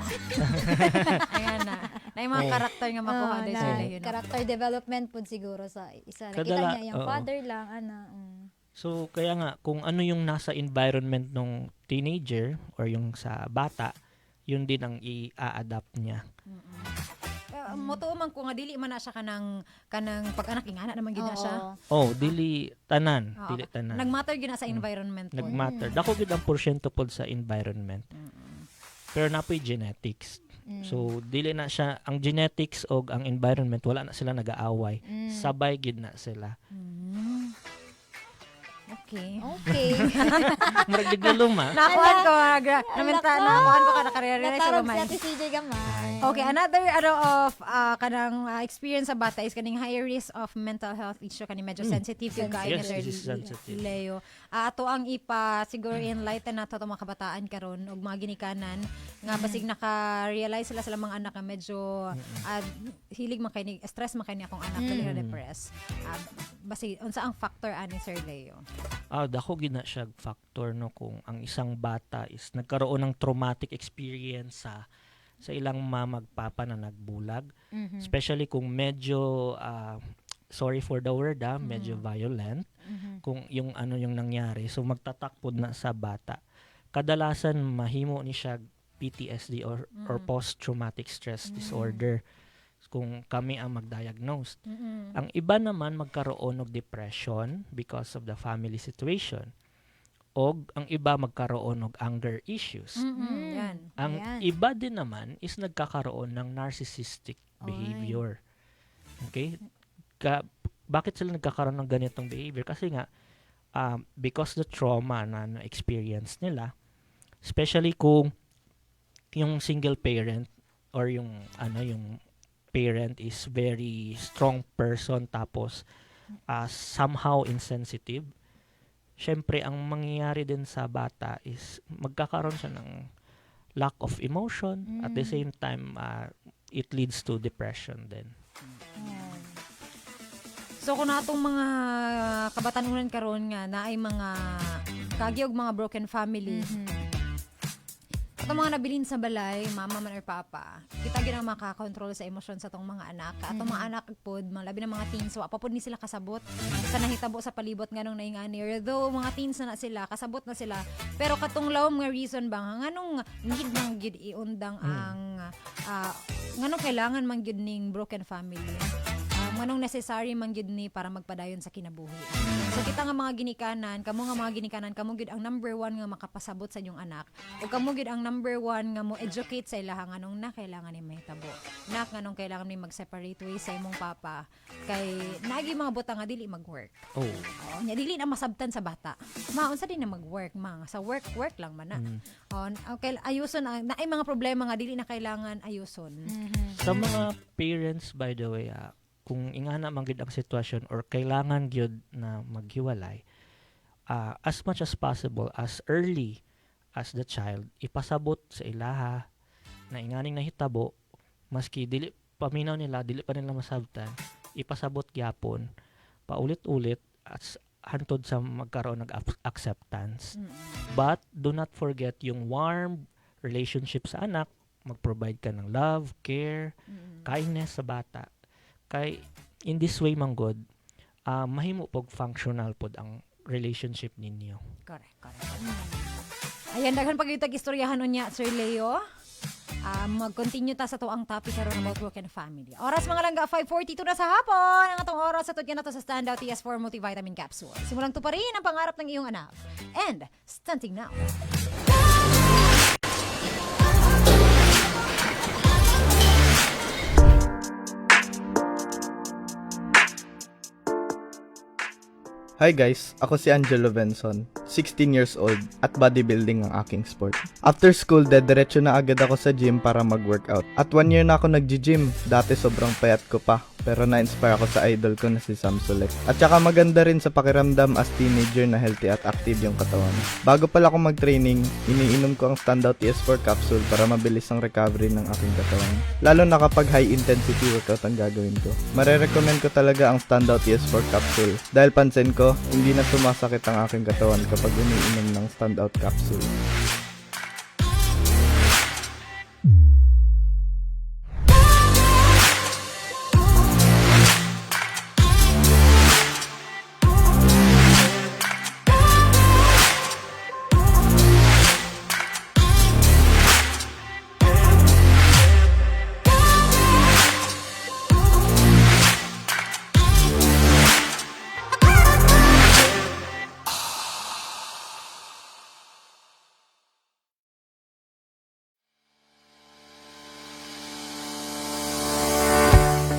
Ayan na. Na yung mga karakter nga makuha din na sila yun. character development po siguro sa isa. Nakita Kadala- niya yung oo. father lang, So, kaya nga, kung ano yung nasa environment ng teenager or yung sa bata, yun din ang i-adapt niya. Moto man ko nga dili man na siya kanang pag-anak ingana naman gid na siya. Oh, dili tanan. Oo. Dili tanan. Nagmatter gyud na sa environment po. Nagmatter. Dako gid ang porsyento pod sa environment. Pero napoy genetics. So, dili na siya, ang genetics o ang environment, wala na sila nag-aaway. Sabay gid na sila. Okay. Murag gid na luma. Nakuan ko nakuan ko ka nakarealize sa Natarog gamay. sa TCJ gamay. Okay, another of kanang experience sa bata is kaning high risk of mental health issue kaning medyo sensitive yung kayo Yes, Sir it is sensitive. Leo. Ato ang siguro enlighten nato to mga kabataan karon ug mga ginikanan nga basig naka-realize sila mga anak nga medyo hilig man kay stress man kay ni akong anak dili na depressed. Basig unsa ang factor ani Sir Leo? Dako gid na siya factor no kung ang isang bata is nagkaroon ng traumatic experience sa ilang magpapa na nagbulag. Especially kung medyo sorry for the word medyo violent. Kung yung yung nangyari. So magtatakpod na sa bata. Kadalasan mahimo ni siya PTSD or post-traumatic stress disorder kung kami ang mag-diagnose. Ang iba naman magkaroon ng depression because of the family situation. O ang iba magkaroon ng anger issues. Yan. Ang iba din naman is nagkakaroon ng narcissistic behavior. Okay? Bakit sila nagkakaroon ng ganitong behavior? Kasi nga, because the trauma na na-experience nila, especially kung yung single parent or yung parent is very strong person tapos somehow insensitive, syempre ang mangyayari din sa bata is magkakaroon siya ng lack of emotion. At the same time, it leads to depression din. So kung natong mga kabatanunan karon nga na ay mga kagyog mga broken family. Itong mga nabilin sa balay, mama man or papa, kita gina makakontrol sa emosyon sa tong mga anak. Atong mga anak pod, labi ng mga teens, wa pa pod ni sila kasabot sa nahitabo sa palibot nganong naingani. Though mga teens na sila, kasabot na sila. Pero katong lawom nga reason ba nganong need nang gyud iundang ang nganong kailangan man gyud ning broken family. Nganong necessary man gyud ni para magpadayon sa kinabuhi. So kita nga mga ginikanan, kamo gyud ang number 1 nga makapasabot sa inyong anak. O kamo gyud ang number 1 nga mo educate sa ilaha nganong na kailangan ni mahitabo. Nganong kailangan ni mag-separate ways sa imong papa kay naagi mga butang nga dili mag-work. Nya dili na masabtan sa bata. Unsa din na mag-work sa work lang man na. Okay, ayuson na ay mga problema nga dili na kailangan ayuson. Sa mga parents, by the way, kung ingana man gyud ang sitwasyon or kailangan gyud na maghiwalay, as much as possible, as early as the child, ipasabot sa ilaha na inganing nahitabo, maski dili paminaw nila, dili pa nila masabtan, ipasabot gyapon paulit-ulit at hantod sa magkaroon ng acceptance. But do not forget yung warm relationship sa anak, mag-provide ka ng love, care, kindness sa bata. Kay in this way manggod, mahimo pog functional pod ang relationship ninyo. Correct. Ayan, daghan pag-itag istoryahan niya, Sir Leo. Mag-continue ta sa to ang topic karon about work and family. Oras mga langga, 5:42 na sa hapon. Ang atong oras sa tudyan nato sa Standout TS4 Multivitamin Capsule. Simulang tuparin ang pangarap ng iyong anak. And, stunting now. Hi guys, ako si Angelo Benson, 16 years old at bodybuilding ang aking sport. After school, dediretso na agad ako sa gym para mag-workout. At 1 year na ako nag-gym, dati sobrang payat ko pa. Pero na-inspire ako sa idol ko na si Sam Sulek. At saka maganda rin sa pakiramdam as teenager na healthy at active yung katawan. Bago pala ako mag-training, iniinom ko ang Standout TS4 capsule para mabilis ang recovery ng aking katawan. Lalo na kapag high intensity workout ang gagawin ko. Marerecommend ko talaga ang Standout TS4 capsule. Dahil pansin ko, hindi na sumasakit ang aking katawan kapag iniinom ng Standout capsule.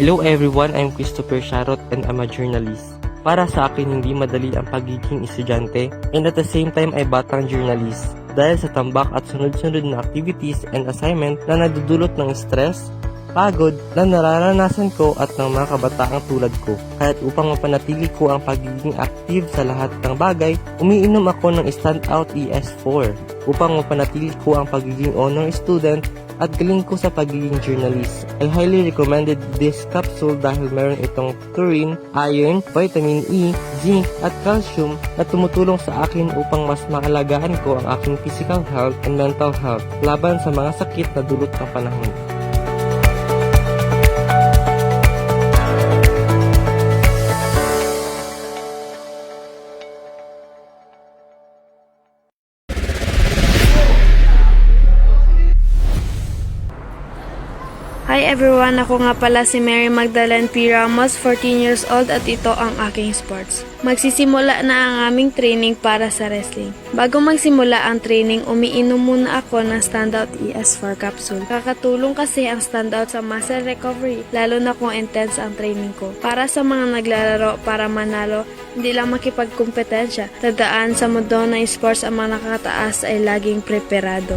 Hello everyone, I'm Christopher Sharot and I'm a journalist. Para sa akin, hindi madali ang pagiging estudyante and at the same time ay batang journalist dahil sa tambak at sunod-sunod na activities and assignment na nagdudulot ng stress, pagod na nararanasan ko at ng mga kabataang tulad ko. Kaya't upang mapanatili ko ang pagiging active sa lahat ng bagay, umiinom ako ng Standout ES4 upang mapanatili ko ang pagiging honor student at galing ko sa pagiging journalist. I highly recommended this capsule dahil meron itong taurine, iron, vitamin E, zinc at calcium na tumutulong sa akin upang mas maalagaan ko ang aking physical health and mental health laban sa mga sakit na dulot ng panahon. Hi everyone, ako nga pala si Mary Magdalene P. Ramos, 14 years old at ito ang aking sports. Magsisimula na ang aming training para sa wrestling. Bago magsimula ang training, umiinom muna ako ng Standout ES4 capsule. Kakatulong kasi ang Standout sa muscle recovery, lalo na kung intense ang training ko. Para sa mga naglalaro para manalo, hindi lang makipagkumpetensya. Tandaan sa mundo ng sports ang mga nakataas ay laging preparado.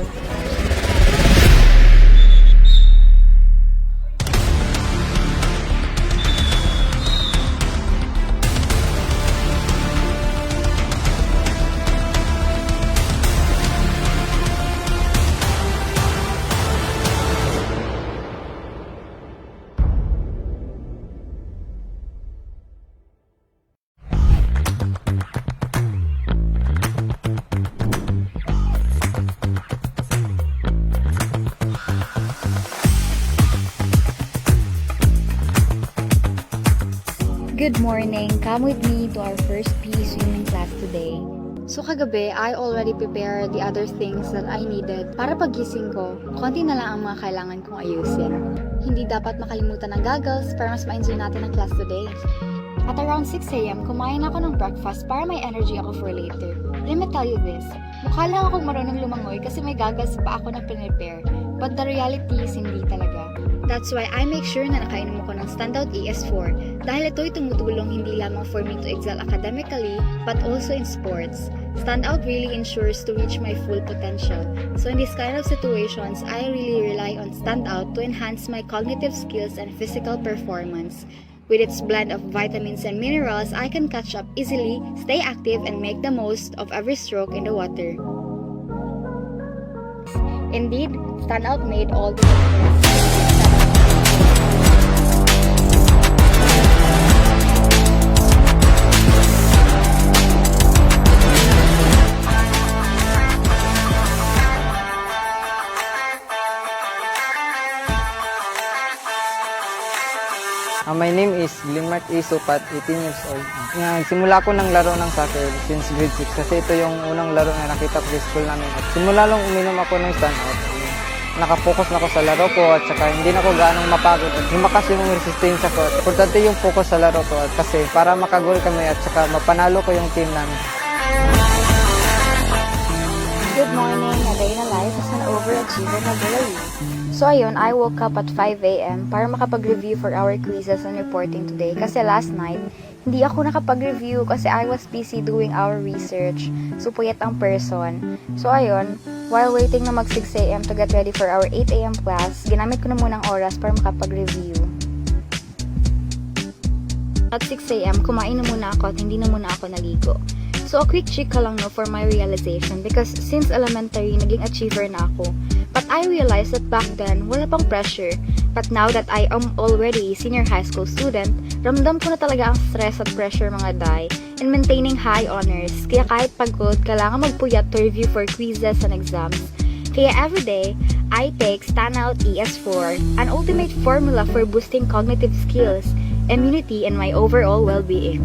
Good morning! Come with me to our first PE swimming class today. So kagabi, I already prepared the other things that I needed para pagising ko, konti na lang ang mga kailangan kong ayusin. Hindi dapat makalimutan ng goggles para mas ma-enjoy natin ang class today. At around 6 a.m., kumain ako ng breakfast para may energy ako for later. Let me tell you this, mukha lang akong marunong lumangoy kasi may goggles pa ako na prepare, but the reality is hindi talaga. That's why I make sure na nakainom ako ng Standout ES4 dahil ito'y tumutulong hindi lamang for me to excel academically but also in sports. Standout really ensures to reach my full potential. So in this kind of situations, I really rely on Standout to enhance my cognitive skills and physical performance. With its blend of vitamins and minerals, I can catch up easily, stay active, and make the most of every stroke in the water. Indeed, Standout made all the difference. My name is Glenmark A. Supat, 18 years old. Nagsimula ko ng laro ng soccer since grade 6 kasi ito yung unang laro na nakita ko sa school namin. At simula lang uminom ako ng standout. Nakapokus na ako sa laro ko at saka hindi na ako gaanong mapagod at himakas yung resistensya ko. Importante yung focus sa laro ko at kasi para makagol kami at saka mapanalo ko yung team namin. Good morning, a day in a life as an overachiever na girl. So ayun, I woke up at 5 a.m. para makapag-review for our quizzes and reporting today. Kasi last night, hindi ako nakapag-review kasi I was busy doing our research. So puyat ang person. So ayun, while waiting na mag 6 a.m. to get ready for our 8 a.m. class, ginamit ko na munang oras para makapag-review. At 6 a.m., kumain na muna ako at hindi na muna ako naligo. So a quick chika lang no for my realization because since elementary, naging achiever na ako. But I realized that back then, wala pang pressure. But now that I am already a senior high school student, ramdam ko na talaga ang stress at pressure mga day in maintaining high honors. Kaya kahit pagod, kailangan magpuyat to review for quizzes and exams. Kaya everyday, I take Standout ES4, an ultimate formula for boosting cognitive skills, immunity, and my overall well-being.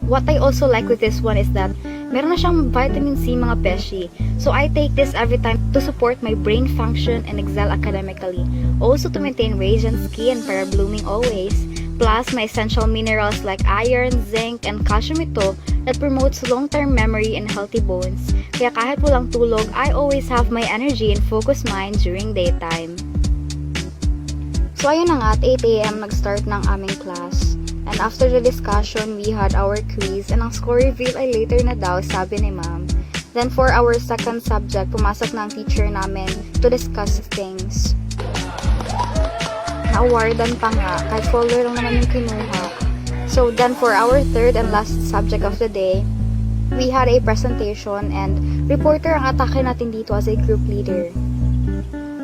What I also like with this one is that meron na siyang vitamin C mga peshi. So I take this every time to support my brain function and excel academically. Also to maintain radiant skin para blooming always. Plus my essential minerals like iron, zinc, and calcium ito that promotes long-term memory and healthy bones. Kaya kahit walang tulog, I always have my energy and focused mind during daytime. So ayun na nga, at 8 a.m. nag-start ng aming class. And after the discussion, we had our quiz and ang score reveal ay later na daw, sabi ni ma'am. Then for our second subject, pumasok na ang teacher namin to discuss things. Na-awardan pa nga, kahit folder lang naman yung kinuha. So then for our third and last subject of the day, we had a presentation and reporter ang atake natin dito as a group leader.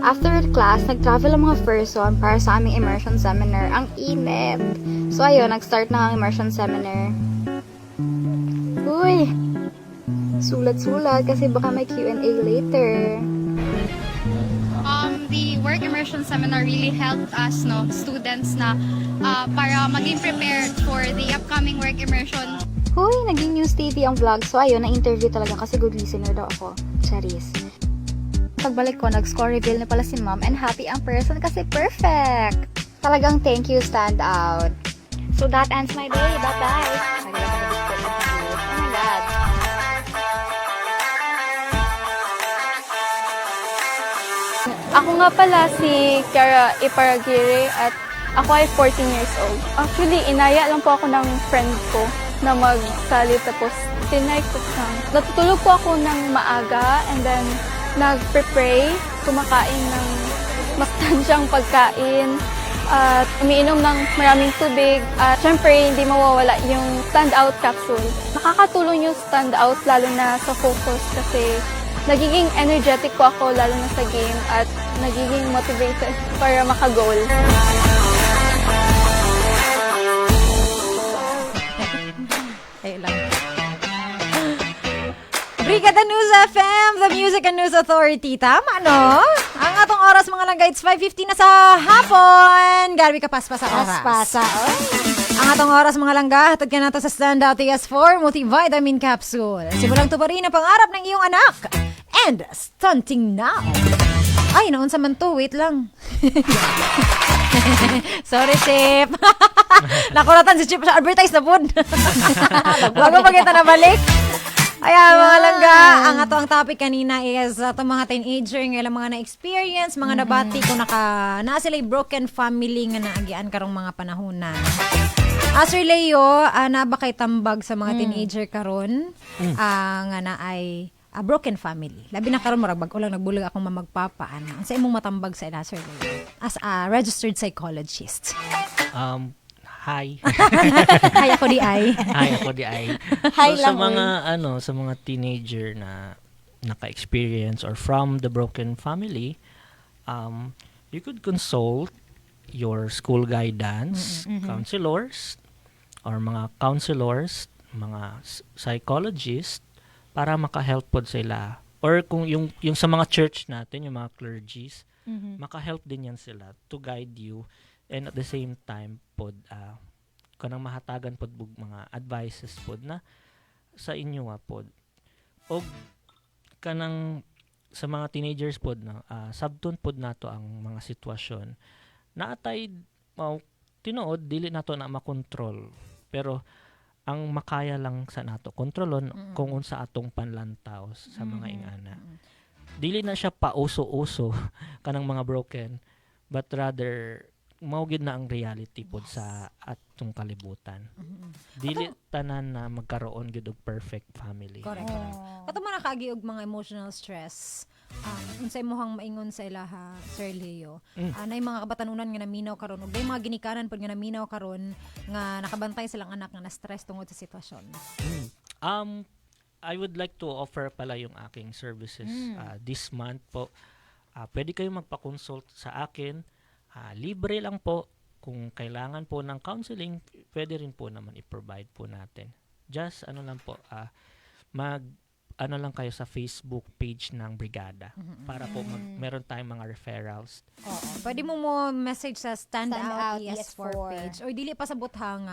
After class, nag-travel ang mga person para sa aming immersion seminar. Ang init! So ayun, nag-start na ang immersion seminar. Uy! Sulat-sulat kasi baka may Q&A later. The work immersion seminar really helped us, students na para maging prepared for the upcoming work immersion. Uy, naging news TV ang vlog. So ayun, na-interview talaga kasi good listener daw ako. Charis. Pagbalik ko, nag-score reveal na pala si ma'am and happy ang person kasi perfect! Talagang thank you, Standout. So that ends my day. Bye-bye! Oh my God! Ako nga pala si Kiara Iparagire at ako ay 14 years old. Actually, inaya lang po ako ng friend ko na magsali tapos tinay ko siyang. Natutulog po ako ng maaga and then nag-prepare, kumakain ng mastansyang pagkain at umiinom ng maraming tubig at syempre hindi mawawala yung Standout capsule. Nakakatulong yung Standout lalo na sa focus kasi nagiging energetic po ako lalo na sa game at nagiging motivated para makagoal. Ayun lang. Brigada News FM, the Music and News Authority. Tama, no? Ang atong oras mga langga, it's 5:50 na sa hapon. Garbi ka paspasa oras. Paspasa. Ang atong oras mga langga, hatod ka nato sa Standout ES4 Multivitamin Capsule. Simulang tuparin ang pangarap ng iyong anak. And stunting now. Ay, naon sa man to. Wait lang. Sorry, Chip. Nakulatan si Chip sa advertise na po. Bago pa kita nabalik. Ayan, mga langga, ang ato ang topic kanina is itong mga teenager, ngayon mga na-experience, mga nabati kung na sila broken family nga naagian karong mga panahon na. Sir Leo, na ba kay tambag sa mga teenager karon nga na ay broken family? Labi na karon murag bag-o lang nagbulag akong mamagpapa. Sa imong matambag sa ila, Sir Leo, as a registered psychologist? Hi. Hi, ako di ay. Hi, ako di ay. Hi So, sa lang, mga sa mga teenager na naka-experience or from the broken family, you could consult your school guidance, counselors, or mga counselors, mga psychologist, para maka-help pod sila. Or kung yung sa mga church natin, yung mga clergies, maka-help din yan sila to guide you, and at the same time pod kanang mahatagan pod bug mga advices pod na sa inyo pod. Og kanang sa mga teenagers pod na sabton pod nato ang mga sitwasyon naatay tinuod dili nato na makontrol, pero ang makaya lang sa nato kontrolon kung unsa atong panlantaw sa mga ingana. Dili na siya pauso-uso kanang mga broken, but rather mao gid na ang reality pod sa atong kalibutan. Dili tanan na magkaroon gid og perfect family. Correct. Kato man nakaagi og mga emotional stress. Unsay mohang maingon sa ilaha, Sir Leo. Nay mga kabatanunan nga naminaw karon ug day mga ginikanan pod nga naminaw karon nga nakabantay silang anak nga na-stress tungod sa sitwasyon. I would like to offer pala yung aking services this month po. Pwede kayong magpa-consult sa akin. Libre lang po. Kung kailangan po ng counseling, pwede rin po naman i-provide po natin. Just lang po, lang kayo sa Facebook page ng Brigada para po meron tayong mga referrals. Oo. Pwede mo message sa Standout ES4 page. O dili pa sa buthang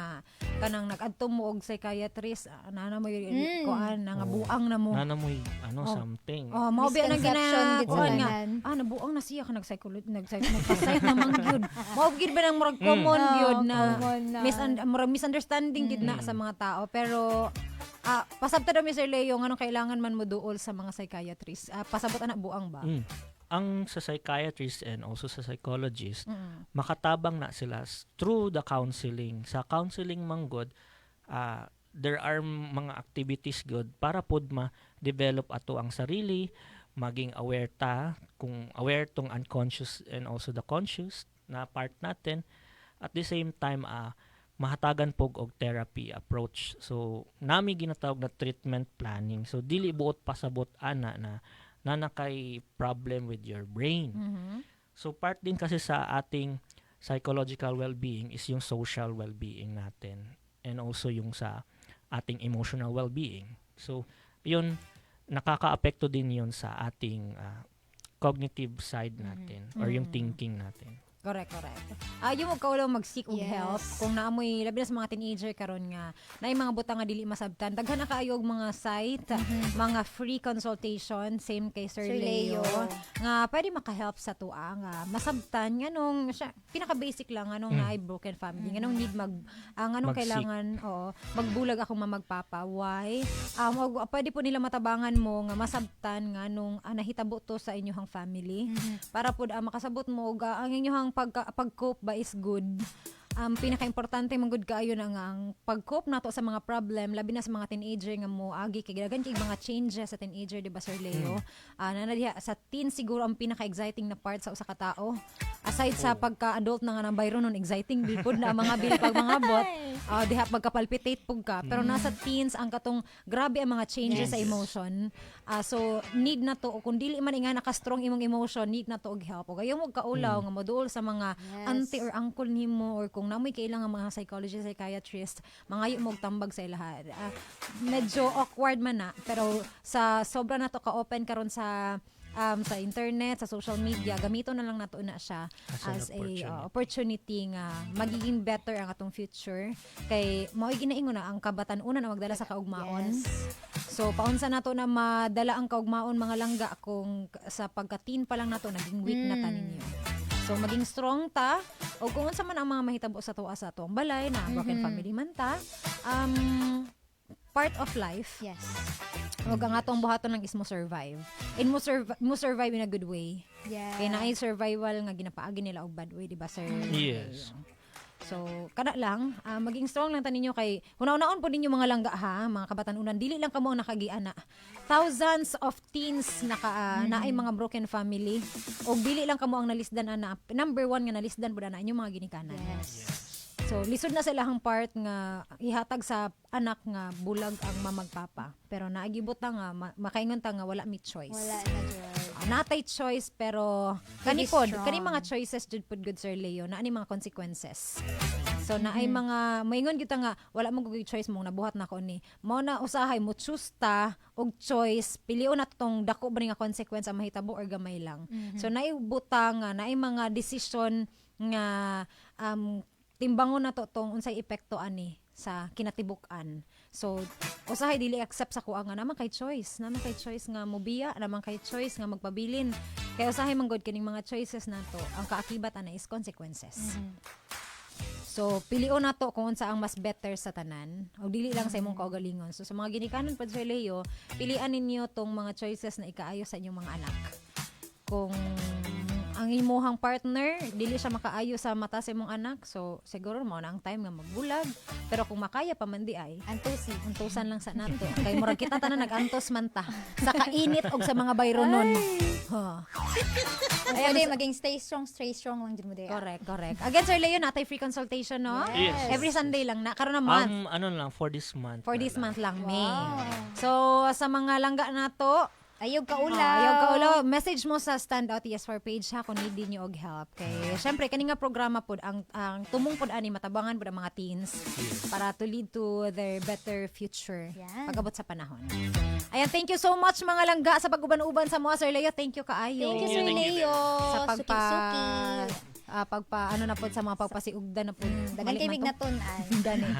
kanang nag-adto mo og psychiatrist, nana mo yung kuan nga buang na mo. Nana mo something. Mao biya nang gina Misconception kuan nga. Nabuang na siya ka nag-psych naman gyud. Mao gid ba nang murag common gyud na misunderstanding gid na sa mga tao, pero pasabta daw Mr. Leo nganong kailangan man mo duol sa mga psychiatrist. Pasabot ana buang ba? Ang sa psychiatrist and also sa psychologist, makatabang na sila through the counseling. Sa counseling manggod, there are mga activities good para pod ma-develop ato ang sarili, maging aware kung aware tong unconscious and also the conscious na part natin. At the same time, mahatagan pog og therapy approach. So nami ginatawag na treatment planning. So dili buot pasabot ana na kay problem with your brain. So part din kasi sa ating psychological well-being is yung social well-being natin, and also yung sa ating emotional well-being. So yun, nakaka-apekto din yun sa ating cognitive side natin or yung thinking natin. Correct. Yung magkaulaw mag-seek og help kung naamoy labi na sa mga teenager karon nga naay mga butang nga dili masabtan. Daghan na kaayo og mga site, mga free consultation, same kay Sir Leo nga pwede maka-help sa tuwa nga masabtan nganong pinaka-basic lang nganong naay broken family, nganong need nganong kailangan magbulag akong magpapa. Why? Pwede po nila matabangan mo nga masabtan nganong nahitabo to sa inyong family para pud makasabot mo og ang inyong pag-cope ba is good. Pinaka-importante man gud kaayo na nga ang pag-cope nato sa mga problem, labi na sa mga teenager nga mo agi kay dagan kay mga changes sa teenager, di ba Sir Leo? Diha sa teen siguro ang pinaka-exciting na part sa usa ka tao. Aside sa pagka-adult na nga nang bayron nun, exciting bipod na mga bilpag mga bot. Diha pagka-palpitate pug ka, pero nasa teens ang katong grabe ang mga changes sa emotion. So need na to, kung dili man nga naka-strong imong emotion, need na to og help. Og ayo mo kaulaw nga moduol sa mga auntie or uncle nimo, or kung namoy kailangan mga psychologist, psychiatrist, mga mo tambag sa ilaha. Medyo awkward man na, pero sa sobra na to ka-open karon sa internet, sa social media, gamiton na lang nato na siya as a opportunity nga magiging better ang atong future. Kay mao ginaingon na ang kabatan-unan na magdala sa kaugmaon. So paunsa nato na madala ang kaugmaon mga langga kung sa pagka-teen pa lang nato naging weak na ta ninyo. So maging strong ta, o kung unsa man ang mga mahitabo sa tuwa sa atong balay na broken family man ta, part of life. Yes. Huwag ang atong buhaton lang is mo survive. And mo survive in a good way. Yes. Kaya na survival nga ginapaagi nila og bad way, di ba Sir? Yes. So, kada lang, maging strong lang ta ninyo kay una-unaon po ninyo mga langga mga kabatan-unan, dili lang kamo nakagiana. Thousands of teens naay mga broken family, og dili lang kamo ang nalisdan ana. Number 1 nga nalisdan pud ana inyong mga ginikanan. Yes. So So lisod na sa ilahang part nga ihatag sa anak nga bulag ang mamagpapa. Pero naagibot ta nga makaingon ta nga wala mi choice. Wala na George. Natay choice pero Be strong. kani mga choices jud pud good Sir Leo na ani mga consequences. So na ay mga maingon kita nga wala mo good choice mong nabuhat na ko ni. Mao na usahay mo choose ta og choice pilion na tong dako ba nga consequence ang mahitabo or gamay lang. So naay butang nga naay mga decision nga timbangon na to tong unsay epekto ani sa kinatibuk-an. So usahay dili accept sa kuha nga naman kay choice nga mobiya, naman kay choice nga magpabilin. Kaya usahay manggod kining mga choices nato, ang kaakibat ana is consequences. So pilion nato kung unsa ang mas better sa tanan o dili lang sa imong kaugalingon. So sa mga ginikanan pa Sir Leo, pilian ninyo tong mga choices na ikaayo sa inyong mga anak. Kung ang imuhang partner dili siya makaayo sa mata sa imong anak, so siguro mao na ang time nga magbulag. Pero kung makaya pa man di ay antusan lang sa nato. Kay murag kita tanan nagantos man ta sa kainit og sa mga bayronon. Ay, maging stay strong lang din mo day. Correct. Again Sir Leo, natay free consultation no? Yes. Every Sunday lang na karon na month. Ano lang for this month. For this month lang, May. Wow. So sa mga langga nato, Ayog kaulaw. Message mo sa Standout ES4 page ha kung need niyo og help. Kay syempre kani nga programa pod ang tumong pod ani matabangan pod ang mga teens para to lead to their better future pagabot sa panahon. Ayan, thank you so much mga langga sa pag-uban-uban sa mga Sir Leo. Thank you kaayo. Thank you Sir Leo. Sa Suki-suki. ano na po sa mga pagpasiugda na po. Dagan kay mig natunan. Dani.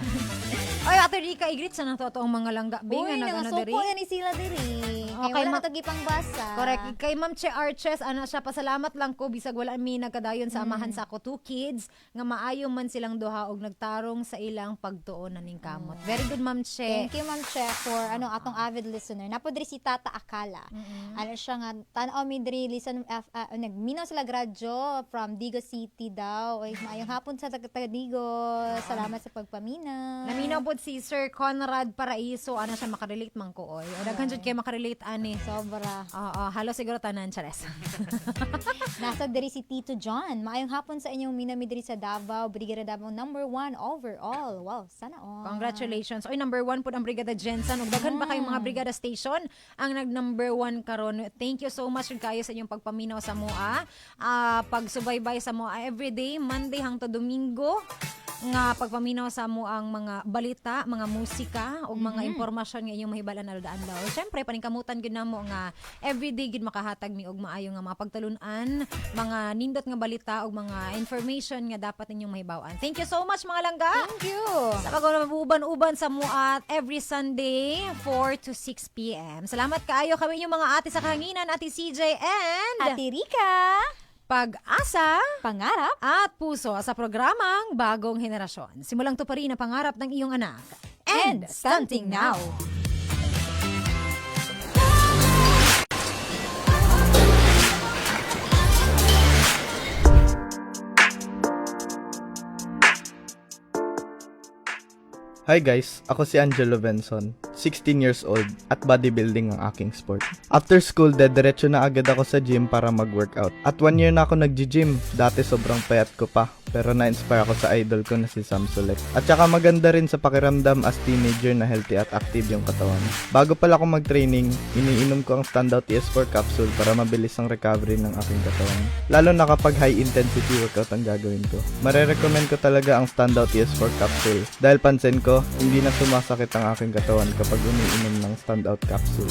Oy, Ate Rika, igrit sa nato ang mga langga. Uy, nagasuko yan ni sila diri. Okay, wala na tagipang basa. Correct. Kay Ma'am Che Arches, siya, pasalamat lang ko bisag wala mi nagkadayon sa amahan sa ako 2 kids nga maayo man silang duha og nagtarong sa ilang pagtuon ning kamot. Very good Ma'am Che. Thank you Ma'am Che for atong avid listener. Napodri si Tata Akala. Ano siya nga tan-aw mi diri listen nagminaw sila gradyo from Digo City daw. Oy, maayong hapon sa taga Digo. Salamat sa pagpaminaw. Naminaw po si Sir Conrad Paraiso, siya makarelate man ko oy. O daghan jud kay makarelate ani. Sobra. Oo, halo siguro tanan Chares. Nasa diri si Tito John. Maayong hapon sa inyong minami diri sa Davao, Brigada Davao number 1 overall. Wow, sana all. Congratulations. Oy, number 1 po ang Brigada Jensen. Ug daghan pa kayong mga Brigada Station ang nag-number 1 karon. Thank you so much kayo sa inyong pagpaminaw sa mua. Pagsubaybay sa mua everyday, Monday hangtod Domingo. Nga pagpaminaw sa mo ang mga balita, mga musika o mga impormasyon nga inyong mahibalan na daan daw. Siyempre, paningkamutan gud namo nga everyday gid makahatag mi og maayo nga mga pagtalunan, mga nindot nga balita o mga information nga dapat ninyong mahibawan. Thank you so much mga langga. Thank you. Sa pag-uban-uban sa mo at every Sunday 4 to 6 p.m. Salamat kaayo kami inyong mga ate sa kahanginan, Ate CJ and Ate Rika. Pag-asa, pangarap, at puso sa programang Bagong Henerasyon. Simulang to pa rin ang pangarap ng iyong anak. And stunting now! Hi guys, ako si Angelo Benson, 16 years old at bodybuilding ang aking sport. After school, dediretso na agad ako sa gym para mag-workout. At 1 year na ako nag-gym, dati sobrang payat ko pa. Pero na-inspire ako sa idol ko na si Sam Sulek. At saka maganda rin sa pakiramdam as teenager na healthy at active yung katawan. Bago pala ako mag-training, iniinom ko ang Standout ES4 capsule para mabilis ang recovery ng aking katawan. Lalo na kapag high intensity workout ang gagawin ko. Marerecommend ko talaga ang Standout ES4 capsule dahil pansin ko, hindi na sumasakit ang aking katawan kapag umiinom ng Standout capsule.